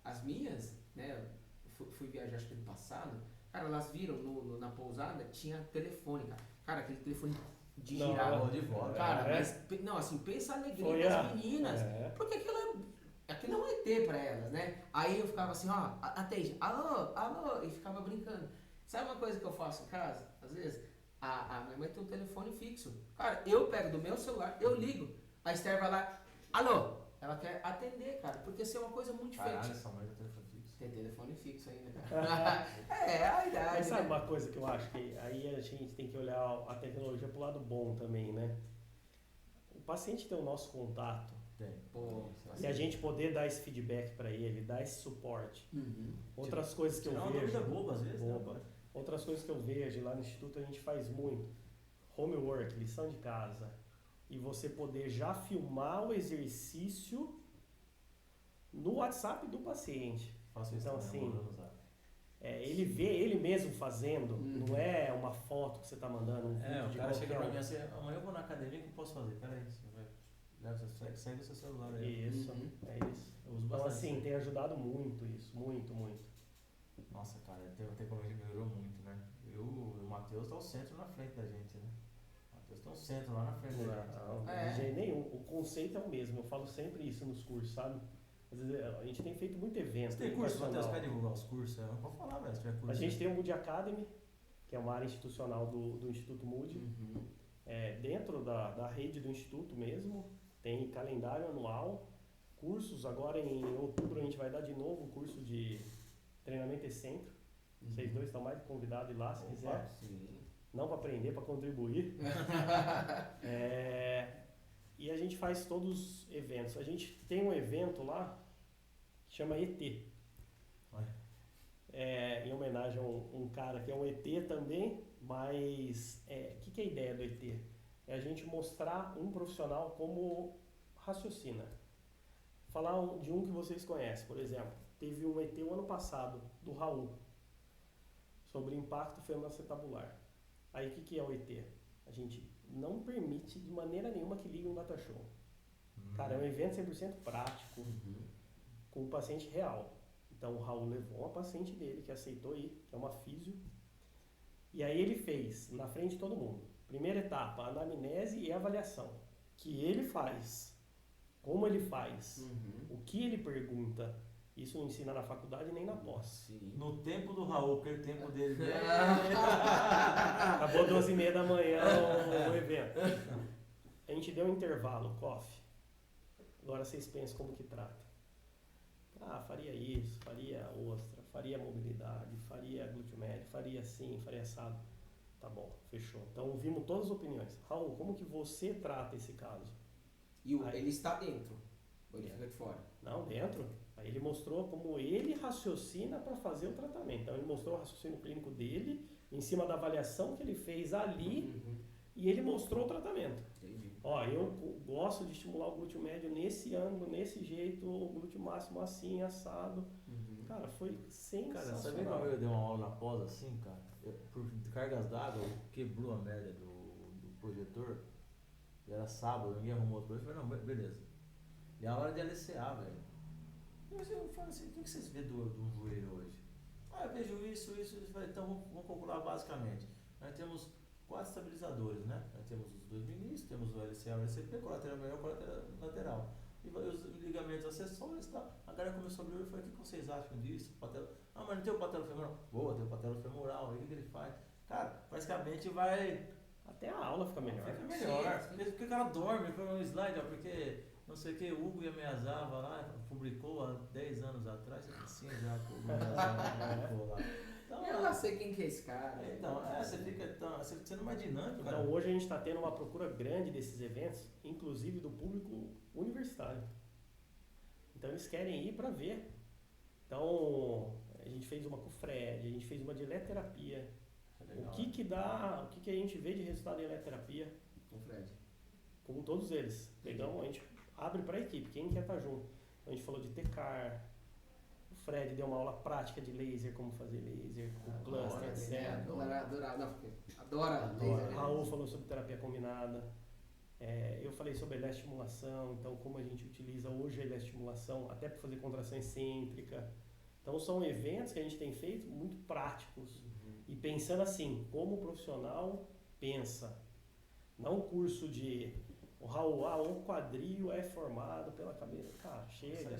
as minhas, né, eu fui viajar acho que ano passado, cara, elas viram na pousada, tinha telefone, cara. Cara, aquele telefone de girar. De volta. Cara, mas, não, assim, pensa a alegria das meninas. Porque aquilo é um ET pra elas, né? Aí eu ficava assim, ó, atende, alô, e ficava brincando. Sabe uma coisa que eu faço em casa, às vezes? A minha mãe tem um telefone fixo. Cara, eu pego do meu celular, eu ligo. A Esther vai lá, alô, ela quer atender, cara, porque isso é uma coisa muito diferente. Caralho, essa mãe tem telefone fixo. Tem telefone fixo ainda, cara. A idade. Mas sabe né? uma coisa que eu acho que aí a gente tem que olhar a tecnologia pro lado bom também, né? O paciente tem o nosso contato. Tem. Pô, E a gente poder dar esse feedback para ele, dar esse suporte. Outras coisas que eu Tirar uma vejo. dúvida boba, às vezes. Boba. Né? Outras coisas que eu vejo lá no Instituto a gente faz muito. Homework, lição de casa. E você poder já filmar o exercício no WhatsApp do paciente. Faço isso Então, também, assim, eu vou usar. ele vê ele mesmo fazendo, não é uma foto que você está mandando, um vídeo O de cara chega pra qualquer mim assim, amanhã eu vou na academia, o que eu posso fazer? Peraí, segue o seu celular aí. Isso, é isso. Eu uso Então, bastante assim, isso. tem ajudado muito isso, muito, muito. Nossa, cara, tem como a gente melhorou muito, né? O Matheus tá o centro na frente da gente, né? O Matheus tá o centro lá na frente da gente. Não, de jeito nenhum. O conceito é o mesmo. Eu falo sempre isso nos cursos, sabe? Às vezes a gente tem feito muito evento. Você tem curso, Matheus? educacional. Quer divulgar os cursos? Não pode falar, velho, se tiver curso. A gente tem o Moody Academy, que é uma área institucional do Instituto Moody. Dentro da rede do Instituto mesmo, tem calendário anual, cursos. Agora em outubro a gente vai dar de novo o curso de treinamento excêntrico. Vocês dois estão mais convidados a ir lá, se quiser. Sim. Não para aprender, para contribuir. E a gente faz todos os eventos. A gente tem um evento lá que chama ET. Em homenagem a um cara que é um ET também, mas o que é a ideia do ET? É a gente mostrar um profissional como raciocina. Falar de um que vocês conhecem, por exemplo, teve um ET o ano passado, do Raul, sobre impacto femoroacetabular. Aí o que é o ET? A gente não permite de maneira nenhuma que ligue um data show. Cara, é um evento 100% prático, com o paciente real. Então o Raul levou uma paciente dele que aceitou ir, que é uma físio, e aí ele fez, na frente de todo mundo, primeira etapa, anamnese e avaliação, que ele faz, como ele faz, o que ele pergunta. Isso não ensina na faculdade nem na pós. Sim. No tempo do Raul, aquele tempo dele. Acabou 12h30 da manhã o evento. A gente deu um intervalo, coffee. Agora vocês pensam como que trata. Faria isso, faria ostra, faria mobilidade, faria glúteo médio, faria assim, faria assado. Tá bom, fechou. Então ouvimos todas as opiniões. Raul, como que você trata esse caso? E ele está dentro? Ou ele fica de fora? Não, dentro. Aí ele mostrou como ele raciocina para fazer o tratamento. Então ele mostrou o raciocínio clínico dele, em cima da avaliação que ele fez ali, e ele mostrou o tratamento. Entendi. Eu gosto de estimular o glúteo médio nesse ângulo, nesse jeito, o glúteo máximo assim, assado. Cara, foi sensacional. Cara, sabe como eu dei uma aula na pós assim, cara? Por cargas d'água, quebrou a merda do projetor. E era sábado, ninguém arrumou outro projetor. Eu falei, não, beleza. E a hora de LCA, velho. Eu falo assim, o que vocês vê do joelho hoje? Eu vejo isso. Eu falei, então vamos calcular basicamente. Nós temos 4 estabilizadores, né? Nós temos os 2 ministros, temos o LCA, o LCP, colateral maior, colateral lateral. E os ligamentos acessórios e tal. A galera começou a abrir e falou, o que vocês acham disso? Mas não tem o patelo femoral? Boa, tem o patelo femoral, aí o que ele faz? Cara, basicamente vai... Até a aula fica melhor. Fica melhor. Sim. Porque o cara dorme, foi um slide, porque... Não sei o que, Hugo Yamazava lá, publicou há 10 anos atrás, assim já, o Hugo Yamazava publicou lá. Então, Eu não sei quem que é esse cara. Então, você fica sendo mais dinâmico, cara. Então hoje a gente está tendo uma procura grande desses eventos, inclusive do público universitário. Então eles querem ir para ver. Então a gente fez uma com o Fred, a gente fez uma de eletroterapia. Legal, O que a gente vê de resultado em eletroterapia? Com o Fred. Com todos eles. Pegamos, a gente abre para a equipe, quem quer estar junto. Então, a gente falou de TECAR, o Fred deu uma aula prática de laser, como fazer laser, com cluster, etc. Adora laser. Raul falou sobre terapia combinada. Eu falei sobre eletroestimulação, então como a gente utiliza hoje a eletroestimulação até para fazer contração excêntrica. Então são eventos que a gente tem feito muito práticos. E pensando assim, como o profissional pensa. Não curso de... O Raul, o quadril é formado pela cabeça. Cara, chega,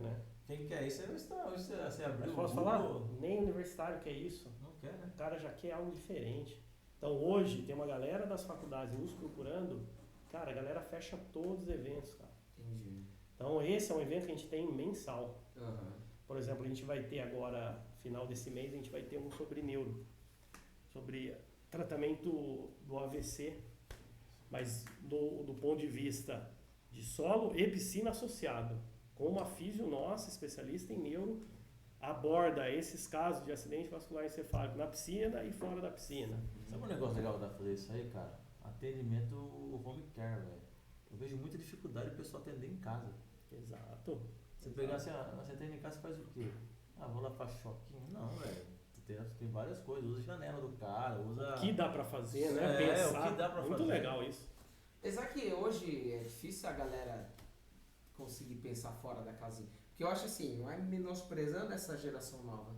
né? Quem quer isso, você abriu Mas o posso Google. falar? Nem universitário quer isso. Não quer, né? O cara já quer algo diferente. Então hoje tem uma galera das faculdades nos procurando. Cara, a galera fecha todos os eventos, cara. Entendi. Então esse é um evento que a gente tem mensal. Por exemplo, a gente vai ter agora, final desse mês, a gente vai ter um sobre neuro, sobre tratamento do AVC, mas do ponto de vista de solo e piscina associado, com uma físio nossa, especialista em neuro, aborda esses casos de acidente vascular encefálico na piscina e fora da piscina. Sabe um negócio legal da fazer isso aí, cara? Atendimento home care, velho. Eu vejo muita dificuldade o pessoal atender em casa. Exato. Você pegar assim, você atende em casa, você faz o quê? Vou lá pra choquinho. Não, velho. Tem várias coisas. Usa a janela do cara, usa... O que dá pra fazer, né? Pensar. O que dá pra Muito fazer. legal isso. Apesar que hoje é difícil a galera conseguir pensar fora da casinha. Porque eu acho assim, não é menosprezando essa geração nova,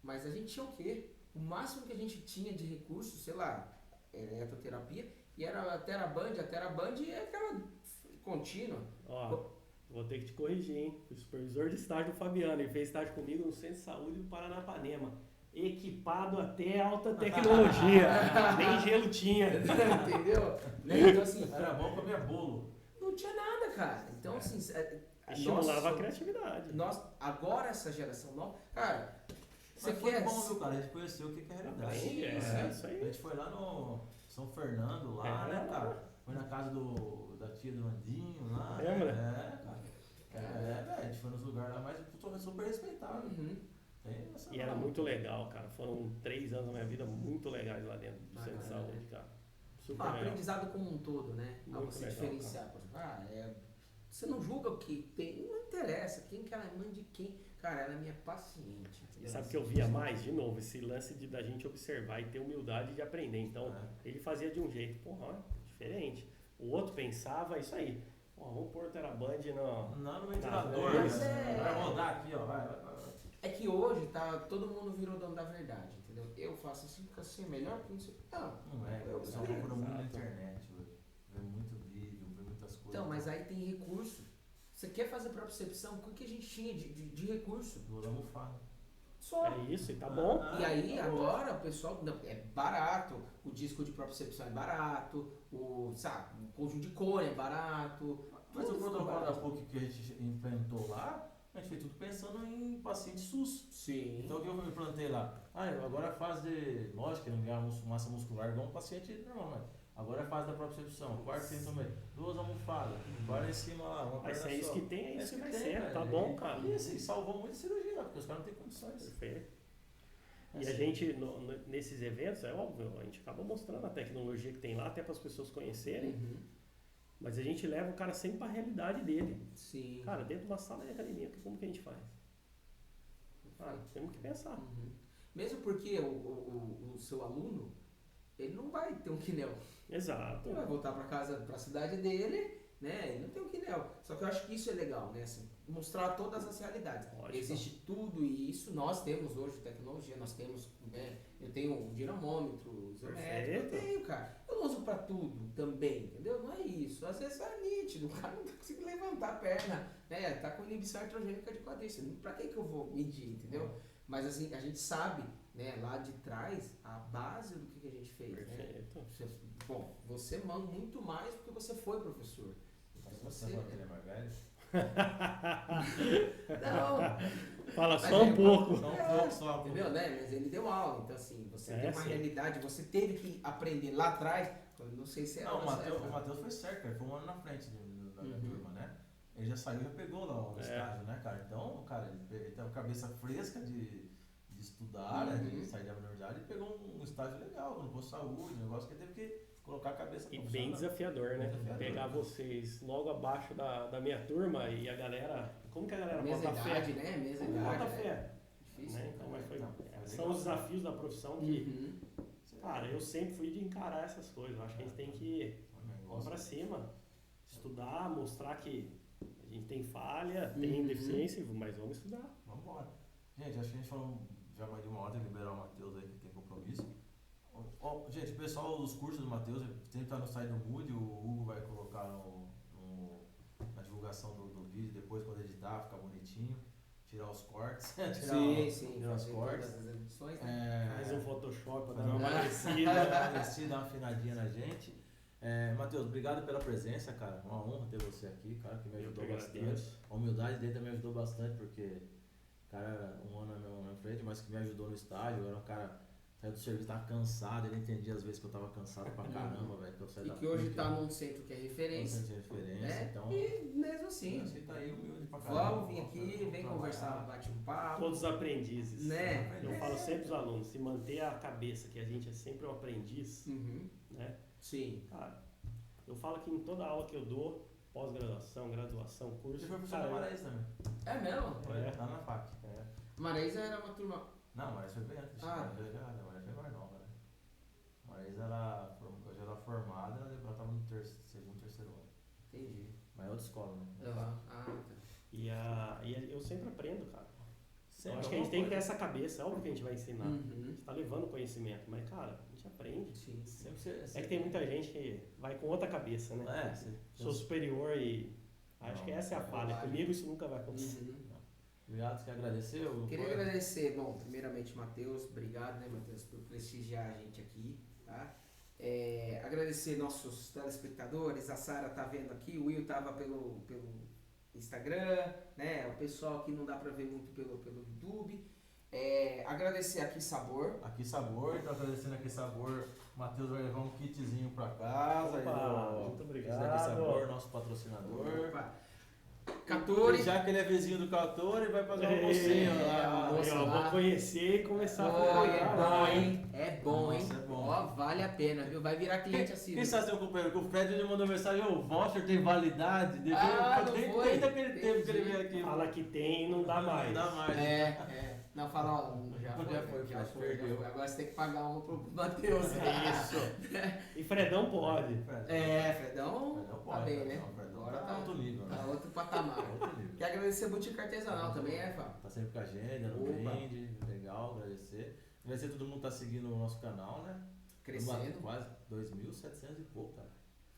mas a gente tinha o quê? O máximo que a gente tinha de recursos, sei lá, eletroterapia, e era a Teraband é aquela contínua. Ó, vou ter que te corrigir, hein? O supervisor de estágio do Fabiano, ele fez estágio comigo no Centro de Saúde do Paranapanema. Equipado até alta tecnologia. Nem gelo tinha. Entendeu? Né? Então assim, Era bom comer bolo. não tinha nada, cara. Então assim, Estimulava a criatividade. Agora essa geração nova, cara, você Mas foi quer... bom, viu, cara? A gente conheceu o que é a realidade. Sim, A isso aí. gente foi lá no São Fernando, lá, né, cara? Foi na casa da tia do Andinho, lá. Lembra? Velho, a gente foi nos lugares lá, mas super respeitado. Uhum. E era muito legal, cara. Foram 3 anos da minha vida muito legais lá dentro do Centro de Saúde, cara. Super legal. Aprendizado como um todo, né? A Muito você legal, diferenciar. Por exemplo, você não julga o que tem, não interessa. Quem que ela é mãe de quem? Cara, ela é minha paciente. E sabe o que eu via mais? De novo, esse lance da gente observar e ter humildade de aprender. Então, ele fazia de um jeito, porra, diferente. O outro pensava isso aí. Vamos pôr o Teraband no ventilador, vai rodar aqui, ó. Vai. É que hoje todo mundo virou dono da verdade, entendeu? Eu faço assim, fica assim, melhor que não sei. Não é. Eu Você procura muito na internet hoje. Vê muito vídeo, vê muitas coisas. Então, mas aí tem recurso. Você quer fazer propriocepção? O que a gente tinha de recurso? Duas almofadas. Só. É isso, e tá bom. E aí, agora, o pessoal... Não, é barato. O disco de propriocepção é barato. O conjunto de cor é barato. Mas o protocolo da PUC que a gente implementou lá, a gente fez tudo pensando em paciente SUS. Sim. Então o que eu implantei lá? Agora é a fase de... Lógico que não ganha massa muscular igual um paciente normal, mas agora é a fase da propriocepção. Quarto sintoma aí. 2 almofadas. Guarda em cima lá, uma Mas perna é isso só. que tem, é isso que vai tem, ser. velho. Tá bom, cara. E salvou muita cirurgia lá, porque os caras não têm condições. Perfeito. E a gente, nesses eventos, é óbvio, a gente acaba mostrando a tecnologia que tem lá, até para as pessoas conhecerem. Uhum. Mas a gente leva o cara sempre para a realidade dele. Sim. Cara, dentro de uma sala de academia, como que a gente faz? Temos que pensar. Uhum. Mesmo porque o seu aluno, ele não vai ter um quinel. Exato. Ele vai voltar para casa, para a cidade dele, né? Ele não tem um quinel. Só que eu acho que isso é legal, né? Assim, mostrar todas as realidades. Lógico. Existe tudo isso. Nós temos hoje tecnologia, nós temos, né? Eu tenho um dinamômetro, eu tenho, cara. Eu não uso para tudo também, entendeu? Não é isso. Às vezes é nítido, o cara não tá conseguindo levantar a perna, né? Tá com inibição artrogênica de quadríceps. Pra que eu vou medir, entendeu? Mas assim, a gente sabe, né, lá de trás, a base do que a gente fez, Perfeito. né? Você manda muito mais porque você foi professor. Então Você é mais velho? Não. Fala Mas só um pouco. Só um pouco, só. Entendeu, né? Mas ele deu aula, então assim, você tem uma sim. realidade, você teve que aprender lá atrás, eu não sei se era. Não, o Matheus foi certo, cara. Foi um ano na frente da minha turma, né? Ele já saiu, já pegou lá o estágio, né, cara? Então, cara, ele tem uma cabeça fresca de estudar, né? De sair da universidade e pegou um estágio legal, no posto de saúde, um negócio que ele teve que colocar a cabeça E bem desafiador, né? Pegar vocês logo abaixo da minha turma e a galera. Como que a galera bota fé? Né? Mesa Como idade, bota né? fé? Difícil. Né? Então, são os desafios da profissão que, cara, eu sempre fui de encarar essas coisas. Eu acho que a gente tem que ir pra cima, estudar, mostrar que a gente tem falha, tem deficiência, mas vamos estudar. Vamos embora. Gente, acho que a gente falou já mais de uma hora, tem que liberar o Matheus aí, que tem compromisso. Gente, o pessoal dos cursos do Matheus sempre tá no site do Mood, o Hugo vai colocar na divulgação do vídeo, depois quando editar, ficar bonitinho, tirar os cortes, tirar os cortes. As edições, né? Faz um Photoshop pra dar uma emagrecida. Dar uma afinadinha na gente. Matheus, obrigado pela presença, cara. Uma honra ter você aqui, cara, que me ajudou bastante. A humildade dele também ajudou bastante, porque cara era um ano na minha frente, mas que me ajudou no estágio. Era um cara, saiu do serviço, tava cansado, ele entendia às vezes que eu tava cansado pra caramba, velho. Que eu saí E da que hoje PUC, tá num centro que é referência. referência, então. E mesmo assim, Você tá aí humilde pra caramba. vamos vir aqui, vem conversar, bate um papo. Todos aprendizes. Né? Eu falo sempre aos alunos, se manter a cabeça que a gente é sempre um aprendiz, né? Sim. Cara, eu falo que em toda aula que eu dou, pós-graduação, graduação, curso... Você foi professor da Maraísa também. É mesmo? Tá na FAC. Maraísa era uma turma... Não, Maraísa foi bem antes. Maraísa foi mais nova, né? Maraísa eu já era formada, ela tava no segundo, terceiro ano. Entendi. Mas é outra escola, né? Tá. E eu sempre aprendo, cara. Sempre eu acho que a gente tem que ter essa cabeça, é óbvio que a gente vai ensinar. A gente tá levando conhecimento, mas, cara, a gente aprende. Sim. É que tem muita gente que vai com outra cabeça, né? Sou superior e acho que essa é a falha. Comigo isso nunca vai acontecer. Obrigado, você quer agradecer? Queria agradecer, bom, primeiramente, Matheus, obrigado, né, Matheus, por prestigiar a gente aqui, tá? Agradecer nossos telespectadores, a Sara tá vendo aqui, o Will tava pelo Instagram, né, o pessoal que não dá pra ver muito pelo YouTube. Agradecer Aqui Sabor. Aqui Sabor, então agradecendo Aqui Sabor, o Matheus vai levar um kitzinho pra casa. Opa, muito obrigado. Aqui Sabor, nosso patrocinador. Opa. Catori. Já que ele é vizinho do Catori, vai fazer um almocinho lá. Eu vou conhecer e começar a fazer. É bom, hein? Nossa, é bom. Ó, vale a pena, viu? Vai virar cliente assim. Quem sabe seu companheiro? Que o Fred ele mandou mensagem, o voucher tem validade? Desde aquele tempo que ele veio aqui. Fala que tem e não dá mais. Não dá mais. Não, fala, ó, já foi. Agora você tem que pagar uma pro Matheus. Isso. E Fredão pode. Fredão pode. Tá bem, né? Agora tá outro nível, né? Tá outro patamar. Quer agradecer a Boutique Artesanal também, Fábio? Tá sempre com a gente, dando brinde, legal, agradecer. Agradecer a todo mundo que tá seguindo o nosso canal, né? Crescendo. Quase 2.700 e pouco, cara.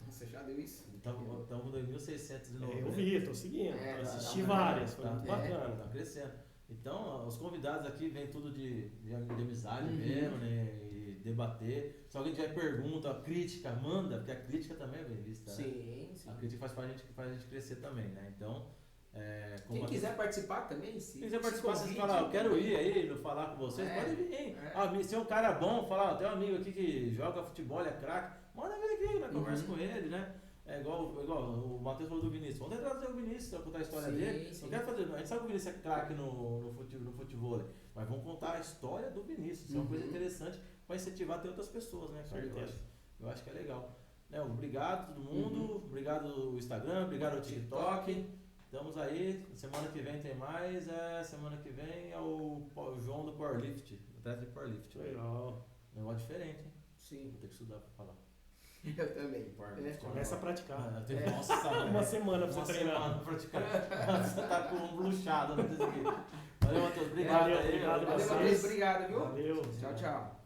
Você já deu isso? Estamos com 2.690. Eu vi, tô seguindo. Assisti várias, foi muito bacana. Tá crescendo. Então, os convidados aqui vêm tudo de amizade mesmo, né? E debater. Se alguém tiver pergunta, crítica, manda, porque a crítica também é bem vista, né? Sim. A crítica faz a gente crescer também, né? Então, quem quiser participar também, se quiser participar, vocês falam, eu quero ir aí, falar com vocês, pode vir. Se é um cara bom, falar, tem um amigo aqui que joga futebol, é craque, manda vir aqui, né? Conversa com ele, né? É igual o Matheus falou do Vinícius. Vamos tentar trazer o Vinícius para contar a história dele. Não quero fazer, a gente sabe que o Vinícius é craque no futebol, mas vamos contar a história do Vinícius. Isso é uma coisa interessante para incentivar até outras pessoas, né, cara? Eu acho que é legal. Obrigado a todo mundo, obrigado o Instagram, obrigado ao TikTok. Estamos aí, semana que vem tem mais. Semana que vem é o João do Powerlift, o atleta de Powerlift. Legal. Negócio diferente, hein? Sim. Vou ter que estudar para falar. Eu também. Começa a praticar. Nossa, uma semana pra você treinar. Pra praticar. Você tá com o ombro luxado. Valeu, Matheus. Obrigado. Valeu, Matheus. Obrigado, viu? Valeu. Tchau.